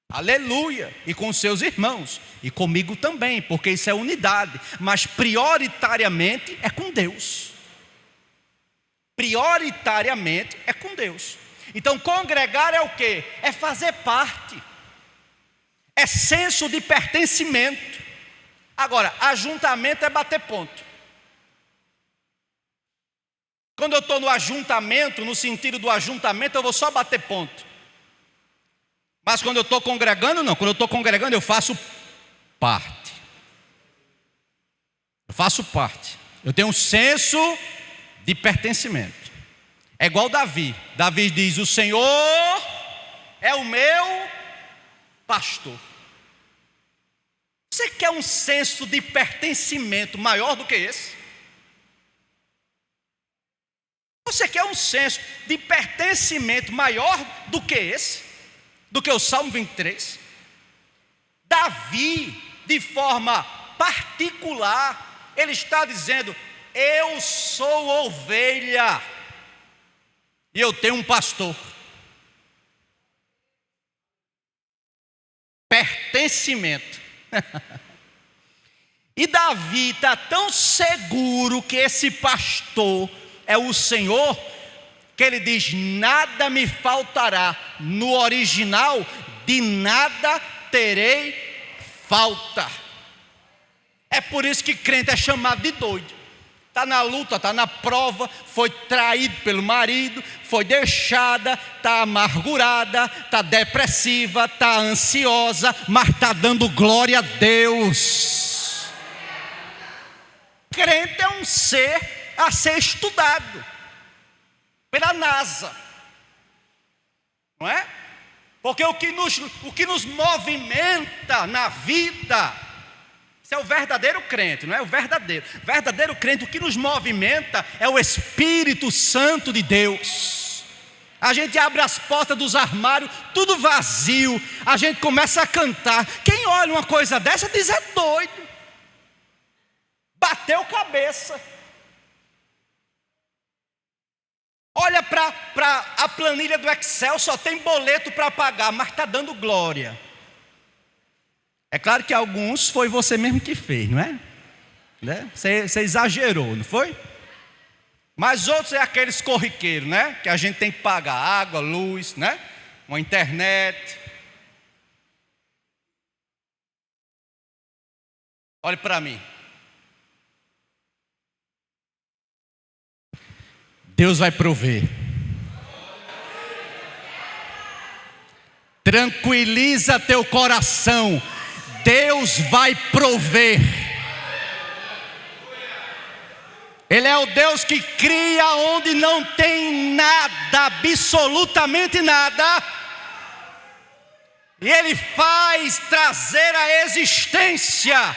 Aleluia, e com seus irmãos, e comigo também, porque isso é unidade, mas prioritariamente é com Deus. Prioritariamente é com Deus. Então congregar é o quê? É fazer parte, é senso de pertencimento. Agora, ajuntamento é bater ponto. Quando eu estou no ajuntamento, no sentido do ajuntamento, eu vou só bater ponto. Mas quando eu estou congregando, não. Quando eu estou congregando, eu faço parte. Eu faço parte. Eu tenho um senso de pertencimento. É igual Davi. Davi diz: o Senhor é o meu pastor. Você quer um senso de pertencimento maior do que esse? Você quer um senso de pertencimento maior do que esse? Do que o Salmo 23. Davi, de forma particular, ele está dizendo: eu sou ovelha e eu tenho um pastor. Pertencimento. E Davi está tão seguro que esse pastor é o Senhor, que ele diz: nada me faltará. No original, de nada terei falta. É por isso que crente é chamado de doido. Está na luta, está na prova, foi traído pelo marido, foi deixada, está amargurada, está depressiva, está ansiosa, mas está dando glória a Deus. Crente é um ser a ser estudado pela NASA, não é? Porque o que nos movimenta na vida, isso é o verdadeiro crente, não é? O verdadeiro crente, o que nos movimenta é o Espírito Santo de Deus. A gente abre as portas dos armários, tudo vazio, a gente começa a cantar. Quem olha uma coisa dessa diz: é doido, bateu cabeça. Olha para a planilha do Excel, só tem boleto para pagar, mas está dando glória. É claro que alguns foi você mesmo que fez, não é? Né? Você exagerou, não foi? Mas outros é aqueles corriqueiros, né? Que a gente tem que pagar água, luz, né? Uma internet. Olhe para mim. Deus vai prover. Tranquiliza teu coração. Deus vai prover. Ele é o Deus que cria onde não tem nada, absolutamente nada. E Ele faz trazer a existência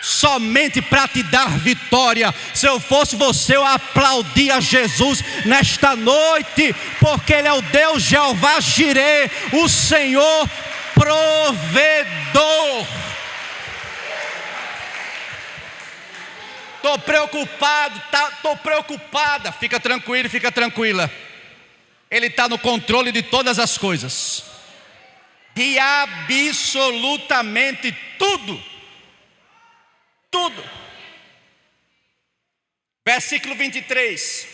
somente para te dar vitória. Se eu fosse você, eu aplaudia Jesus nesta noite, porque Ele é o Deus Jeová Jireh, o Senhor provedor. Estou preocupado, estou preocupada. Fica tranquilo, fica tranquila. Ele está no controle de todas as coisas, de absolutamente tudo. Tudo. Versículo 23.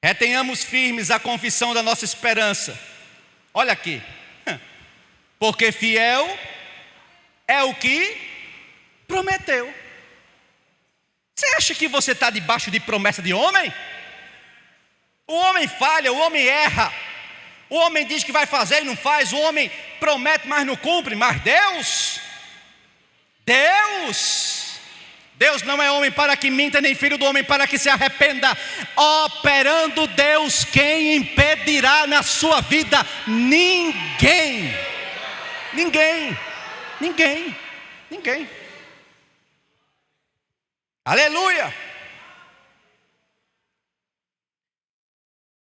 Retenhamos firmes a confissão da nossa esperança. Olha aqui. Porque fiel é o que prometeu. Você acha que você está debaixo de promessa de homem? O homem falha, o homem erra. O homem diz que vai fazer e não faz. O homem promete, mas não cumpre. Mas Deus não é homem para que minta, nem filho do homem para que se arrependa. Operando Deus, quem impedirá na sua vida? Ninguém. Aleluia.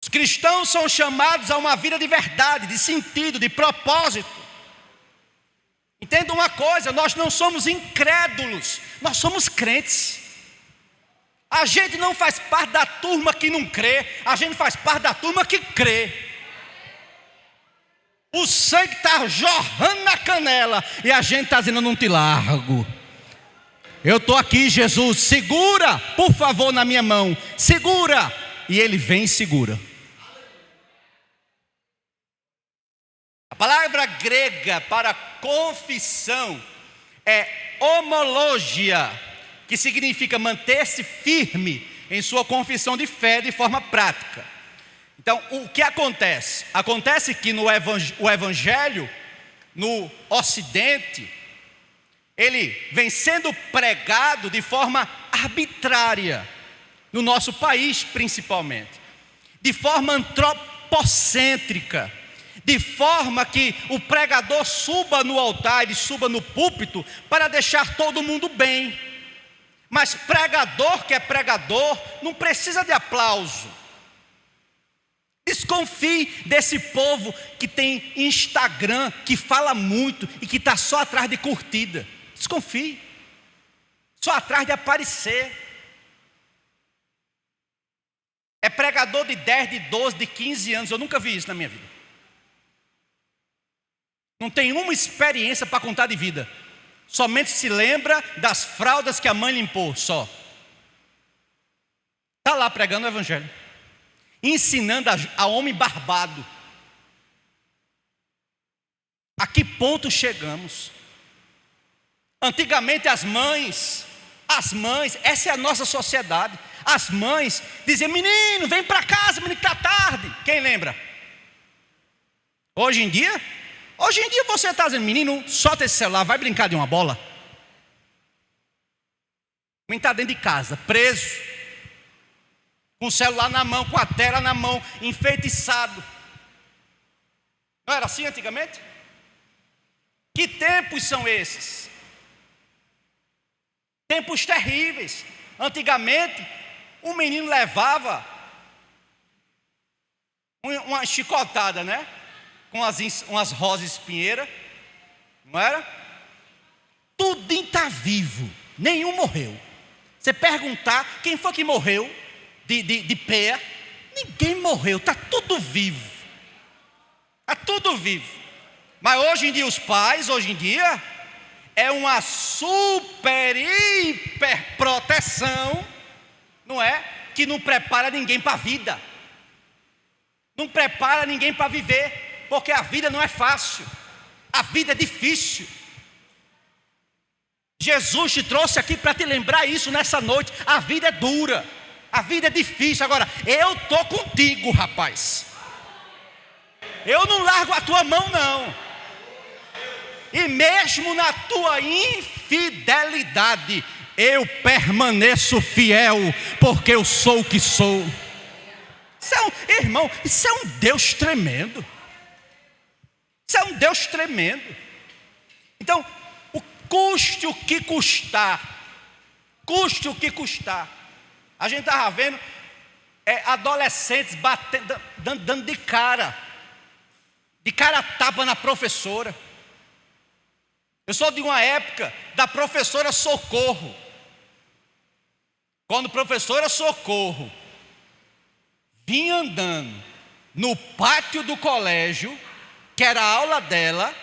Os cristãos são chamados a uma vida de verdade, de sentido, de propósito. Entenda uma coisa, nós não somos incrédulos, nós somos crentes. A gente não faz parte da turma que não crê, a gente faz parte da turma que crê. O sangue está jorrando na canela e a gente está dizendo: não te largo. Eu estou aqui, Jesus, segura, por favor, na minha mão, segura. E Ele vem e segura. A palavra grega para confissão é homologia, que significa manter-se firme em sua confissão de fé de forma prática. Então, o que acontece? Acontece que o evangelho no Ocidente, ele vem sendo pregado de forma arbitrária, no nosso país principalmente, de forma antropocêntrica, de forma que o pregador suba no altar, ele suba no púlpito para deixar todo mundo bem. Mas pregador que é pregador não precisa de aplauso. Desconfie desse povo que tem Instagram, que fala muito e que está só atrás de curtida. Desconfie. Só atrás de aparecer. É pregador de 10, de 12, de 15 anos. Eu nunca vi isso na minha vida. Não tem uma experiência para contar de vida. Somente se lembra das fraldas que a mãe limpou, só. Está lá pregando o evangelho, ensinando a homem barbado. A que ponto chegamos? Antigamente as mães, essa é a nossa sociedade. As mães diziam: menino, vem para casa, menino, que está tarde. Quem lembra? Hoje em dia você está dizendo: menino, solta esse celular, vai brincar de uma bola. O menino está dentro de casa, preso, com o celular na mão, com a tela na mão, enfeitiçado. Não era assim antigamente? Que tempos são esses? Tempos terríveis. Antigamente, o menino levava uma chicotada, né? Com umas rosas espinheiras, não era? Tudinho está vivo, nenhum morreu. Você perguntar quem foi que morreu de pé, ninguém morreu, está tudo vivo. Está tudo vivo. Mas hoje em dia os pais, é uma super, hiper proteção, não é? Que não prepara ninguém para a vida. Não prepara ninguém para viver, porque a vida não é fácil. A vida é difícil. Jesus te trouxe aqui para te lembrar isso nessa noite. A vida é dura, a vida é difícil. Agora, eu estou contigo, rapaz. Eu não largo a tua mão, não. E mesmo na tua infidelidade, eu permaneço fiel, porque eu sou o que sou. Irmão, isso é um Deus tremendo. Isso é um Deus tremendo. Então, custe o que custar. Custe o que custar. A gente estava vendo adolescentes dando de cara a tapa na professora. Eu sou de uma época da professora Socorro. Quando a professora Socorro vinha andando no pátio do colégio, que era a aula dela,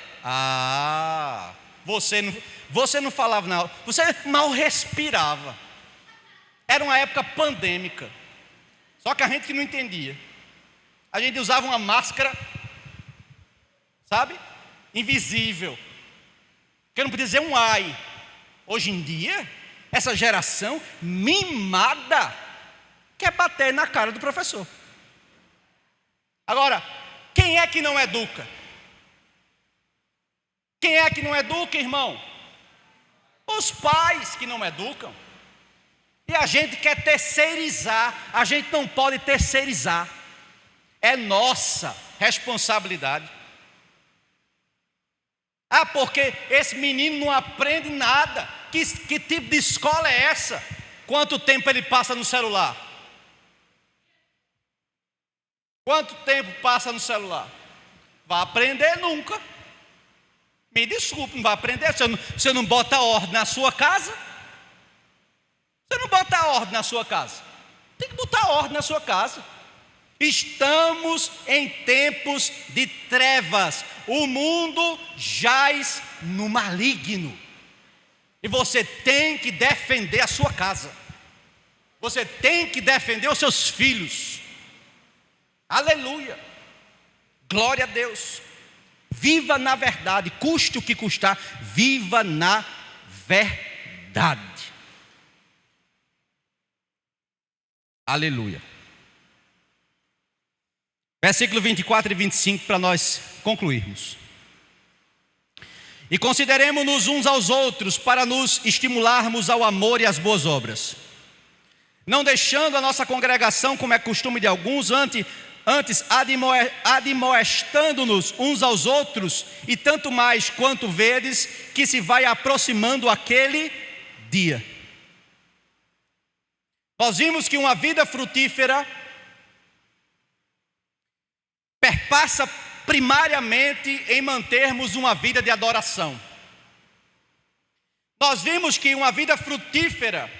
você não falava na aula, você mal respirava. Era uma época pandêmica. Só que a gente que não entendia. A gente usava uma máscara, sabe? Invisível. Que não podia dizer um ai. Hoje em dia, essa geração mimada quer bater na cara do professor. Agora, quem é que não educa? Quem é que não educa, irmão? Os pais que não educam. E a gente quer terceirizar. A gente não pode terceirizar. É nossa responsabilidade. Porque esse menino não aprende nada. Que tipo de escola é essa? Quanto tempo ele passa no celular? Quanto tempo passa no celular? Vai aprender nunca. Me desculpe, não vai aprender. Você não bota ordem na sua casa? Você não bota ordem na sua casa? Tem que botar ordem na sua casa. Estamos em tempos de trevas. O mundo jaz no maligno. E você tem que defender a sua casa. Você tem que defender os seus filhos. Aleluia. Glória a Deus. Viva na verdade, custe o que custar. Viva na verdade. Aleluia. Versículo 24 e 25 para nós concluirmos. E consideremos-nos uns aos outros para nos estimularmos ao amor e às boas obras, não deixando a nossa congregação, como é costume de alguns, antes admoestando-nos uns aos outros, e tanto mais quanto vedes que se vai aproximando aquele dia. Nós vimos que uma vida frutífera perpassa primariamente em mantermos uma vida de adoração. Nós vimos que uma vida frutífera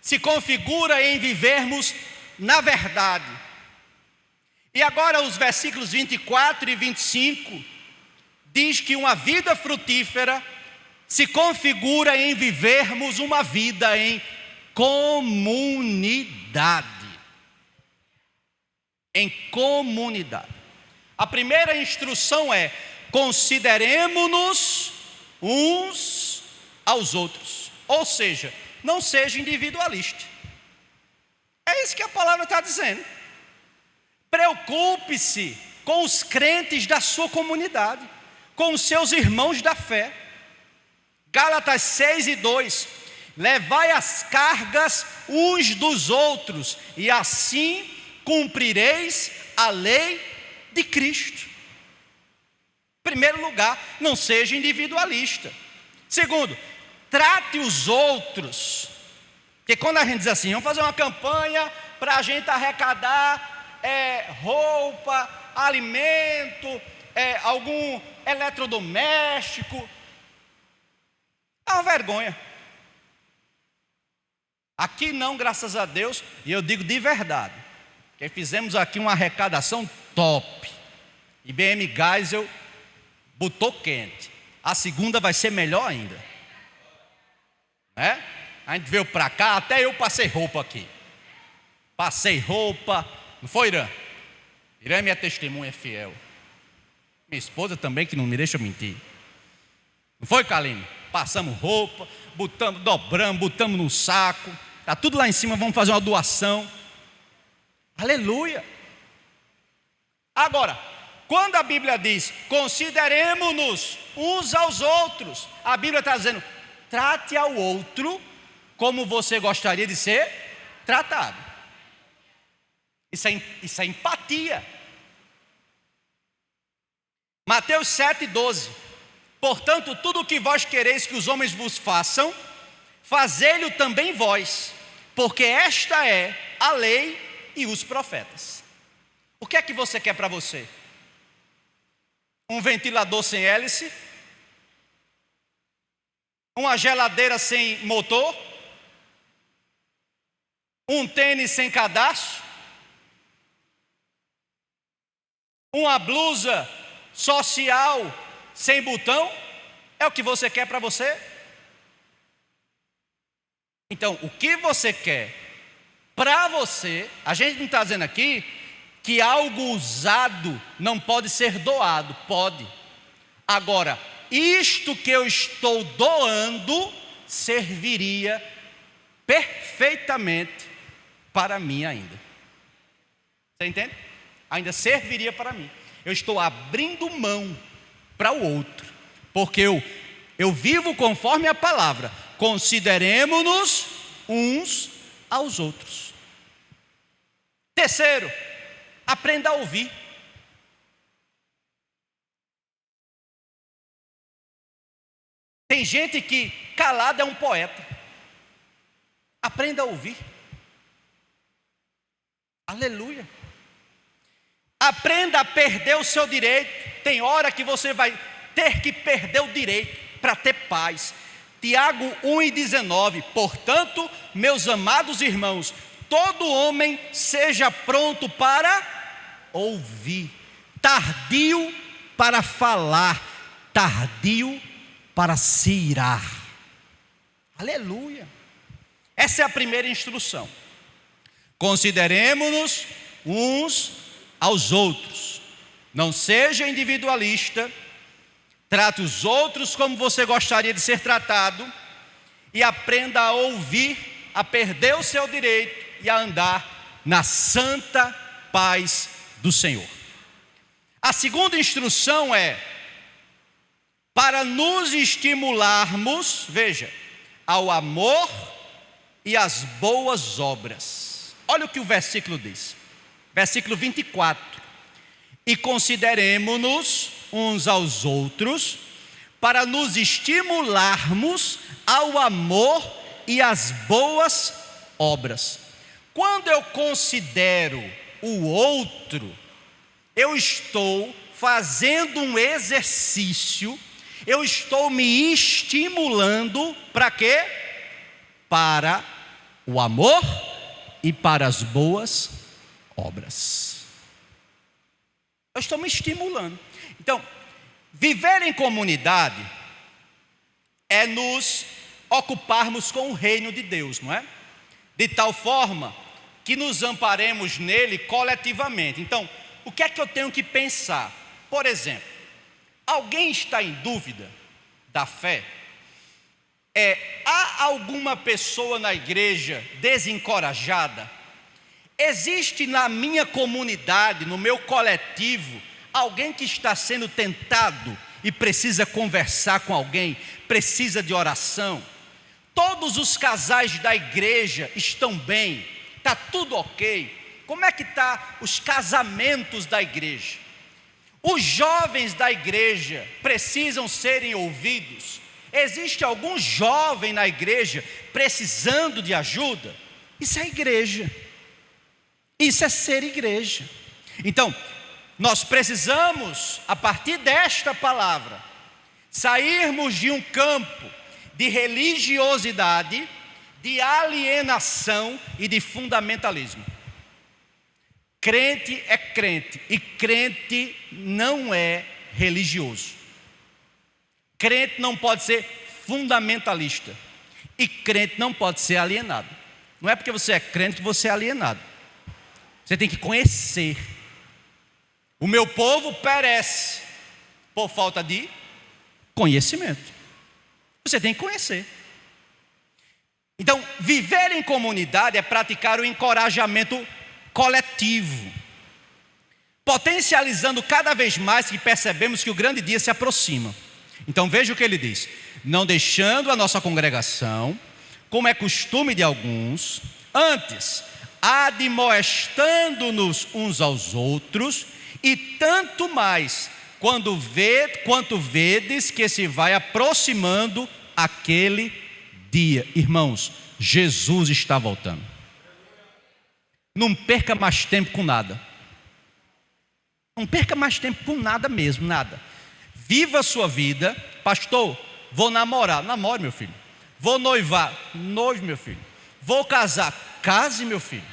se configura em vivermos na verdade. E agora os versículos 24 e 25 diz que uma vida frutífera se configura em vivermos uma vida em comunidade. Em comunidade. A primeira instrução é: consideremos-nos uns aos outros. Ou seja, não seja individualista. É isso que a palavra está dizendo. Preocupe-se com os crentes da sua comunidade, com os seus irmãos da fé. Gálatas 6:2: levai as cargas uns dos outros, e assim cumprireis a lei de Cristo. Em primeiro lugar, não seja individualista. Segundo, trate os outros. Porque quando a gente diz assim, vamos fazer uma campanha para a gente arrecadar roupa, alimento, algum eletrodoméstico, é uma vergonha. Aqui não, graças a Deus, e eu digo de verdade, porque fizemos aqui uma arrecadação top. IBM Geisel botou quente. A segunda vai ser melhor ainda. A gente veio para cá, até eu passei roupa aqui. Passei roupa, não foi, Irã? Irã é minha testemunha fiel. Minha esposa também, que não me deixa mentir. Não foi, Kaline? Passamos roupa, botamos, dobramos, botamos no saco. Está tudo lá em cima, vamos fazer uma doação. Aleluia. Agora, quando a Bíblia diz, consideremos-nos uns aos outros, a Bíblia está dizendo, trate ao outro como você gostaria de ser tratado. Isso é empatia. Mateus 7,12. Portanto, tudo o que vós quereis que os homens vos façam, fazei-lo também vós, porque esta é a lei e os profetas. O que é que você quer para você? Um ventilador sem hélice? Uma geladeira sem motor? Um tênis sem cadastro? Uma blusa social sem botão? É o que você quer para você? Então, o que você quer para você, a gente não está dizendo aqui que algo usado não pode ser doado, pode. Agora, isto que eu estou doando serviria perfeitamente para mim ainda. Você entende? Ainda serviria para mim. Eu estou abrindo mão para o outro, porque eu vivo conforme a palavra. Consideremos-nos uns aos outros. Terceiro, aprenda a ouvir. Tem gente que calado é um poeta. Aprenda a ouvir. Aleluia. Aprenda a perder o seu direito. Tem hora que você vai ter que perder o direito para ter paz. Tiago 1,19. Portanto, meus amados irmãos, todo homem seja pronto para ouvir, tardio para falar, tardio para se irar. Aleluia. Essa é a primeira instrução. Consideremos-nos uns aos outros. Não seja individualista. Trate os outros como você gostaria de ser tratado. E aprenda a ouvir, a perder o seu direito e a andar na santa paz do Senhor. A segunda instrução é para nos estimularmos, veja, ao amor e às boas obras. Olha o que o versículo diz. Versículo 24. E consideremos-nos uns aos outros para nos estimularmos ao amor e às boas obras. Quando eu considero o outro, eu estou fazendo um exercício, eu estou me estimulando para quê? Para o amor e para as boas obras. Eu estou me estimulando. Então, viver em comunidade é nos ocuparmos com o reino de Deus, não é? De tal forma que nos amparemos nele coletivamente. Então, o que é que eu tenho que pensar? Por exemplo, alguém está em dúvida da fé? Há alguma pessoa na igreja desencorajada? Existe na minha comunidade, no meu coletivo, alguém que está sendo tentado e precisa conversar com alguém, precisa de oração? todos os casais da igreja estão bem, está tudo ok, como é que está os casamentos da igreja? Os jovens da igreja precisam serem ouvidos? Existe algum jovem na igreja precisando de ajuda? Isso é igreja, isso é ser igreja. Então, nós precisamos, a partir desta palavra, sairmos de um campo de religiosidade, de alienação e de fundamentalismo. Crente é crente, e crente não é religioso. Crente não pode ser fundamentalista, e crente não pode ser alienado. Não é porque você é crente que você é alienado. Você tem que conhecer. O meu povo perece por falta de conhecimento. Você tem que conhecer. Então, viver em comunidade é praticar o encorajamento coletivo, potencializando cada vez mais que percebemos que o grande dia se aproxima. Então veja o que ele diz: não deixando a nossa congregação, como é costume de alguns, antes admoestando-nos uns aos outros, e tanto mais quanto vedes que se vai aproximando aquele dia. Irmãos, Jesus está voltando. Não perca mais tempo com nada. Não perca mais tempo com nada mesmo, nada. Viva a sua vida. Pastor, vou namorar. Namore, meu filho. Vou noivar. Noive, meu filho. Vou casar. Case, meu filho.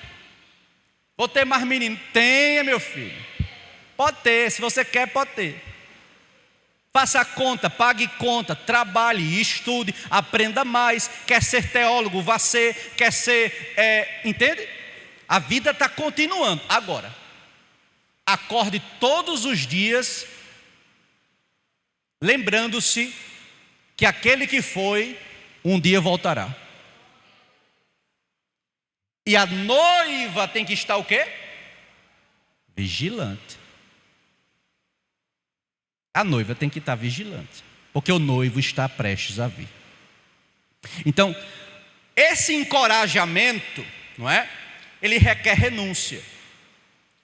Vou ter mais menino. Tenha, meu filho. Pode ter, se você quer, pode ter. Faça a conta, pague conta, trabalhe, estude, aprenda mais. Quer ser teólogo, vá ser. Quer ser, entende? A vida está continuando. Agora, acorde todos os dias, lembrando-se que aquele que foi, um dia voltará. E a noiva tem que estar o quê? Vigilante. A noiva tem que estar vigilante, porque o noivo está prestes a vir. Então, esse encorajamento, não é? Ele requer renúncia.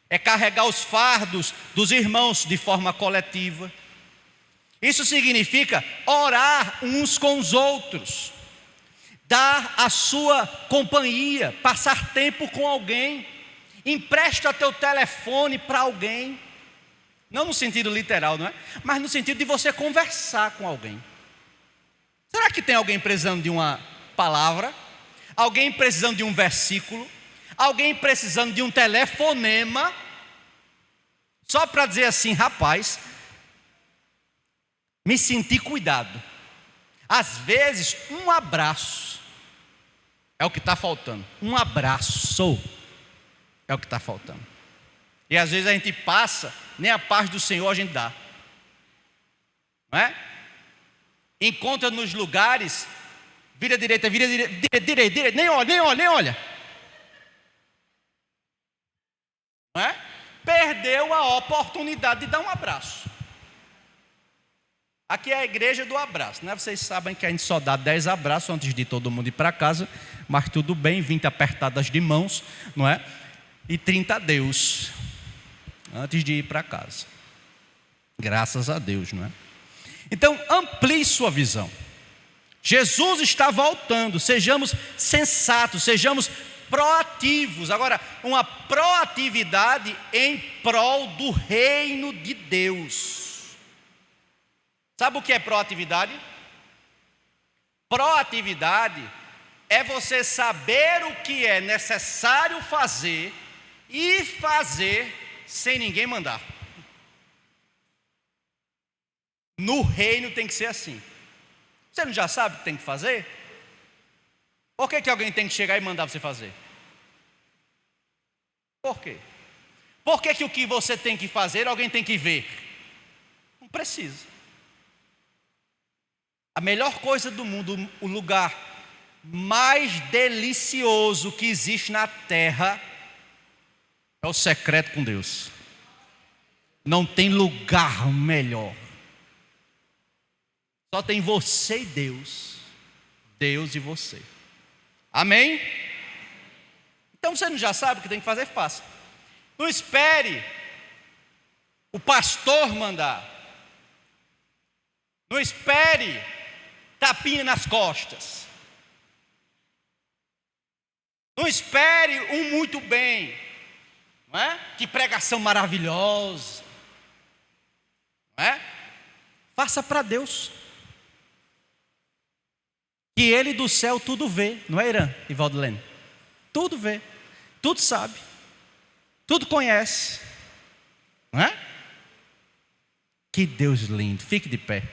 É carregar os fardos dos irmãos de forma coletiva. Isso significa orar uns com os outros, dar a sua companhia, passar tempo com alguém, empresta teu telefone para alguém. Não no sentido literal, não é? Mas no sentido de você conversar com alguém. Será que tem alguém precisando de uma palavra? Alguém precisando de um versículo? Alguém precisando de um telefonema? Só para dizer assim: rapaz, me senti cuidado. Às vezes, um abraço é o que está faltando. Um abraço é o que está faltando. E às vezes a gente passa, nem a paz do Senhor a gente dá, não é? Encontra nos lugares, vira direita, nem olha, não é? Perdeu a oportunidade de dar um abraço. Aqui é a igreja do abraço, né? Vocês sabem que a gente só dá 10 abraços antes de todo mundo ir para casa, mas tudo bem, 20 apertadas de mãos, não é? E 30 a Deus antes de ir para casa. Graças a Deus, não é? Então, amplie sua visão. Jesus está voltando. Sejamos sensatos, sejamos proativos. Agora, uma proatividade em prol do reino de Deus. Sabe o que é proatividade? Proatividade é você saber o que é necessário fazer e fazer sem ninguém mandar. No reino tem que ser assim. Você não já sabe o que tem que fazer? Por que alguém tem que chegar e mandar você fazer? Por quê? Por que o que você tem que fazer alguém tem que ver? Não precisa. A melhor coisa do mundo, o lugar mais delicioso que existe na terra, é o secreto com Deus. Não tem lugar melhor. Só tem você e Deus. Deus e você. Amém? Então você não já sabe o que tem que fazer? Faça. Não espere o pastor mandar. Não espere tapinha nas costas. Não espere um muito bem. Não é? Que pregação maravilhosa. Não é? Faça para Deus. Que Ele do céu tudo vê. Não é, Irã e Valdilene? Tudo vê. Tudo sabe. Tudo conhece. Não é? Que Deus lindo. Fique de pé.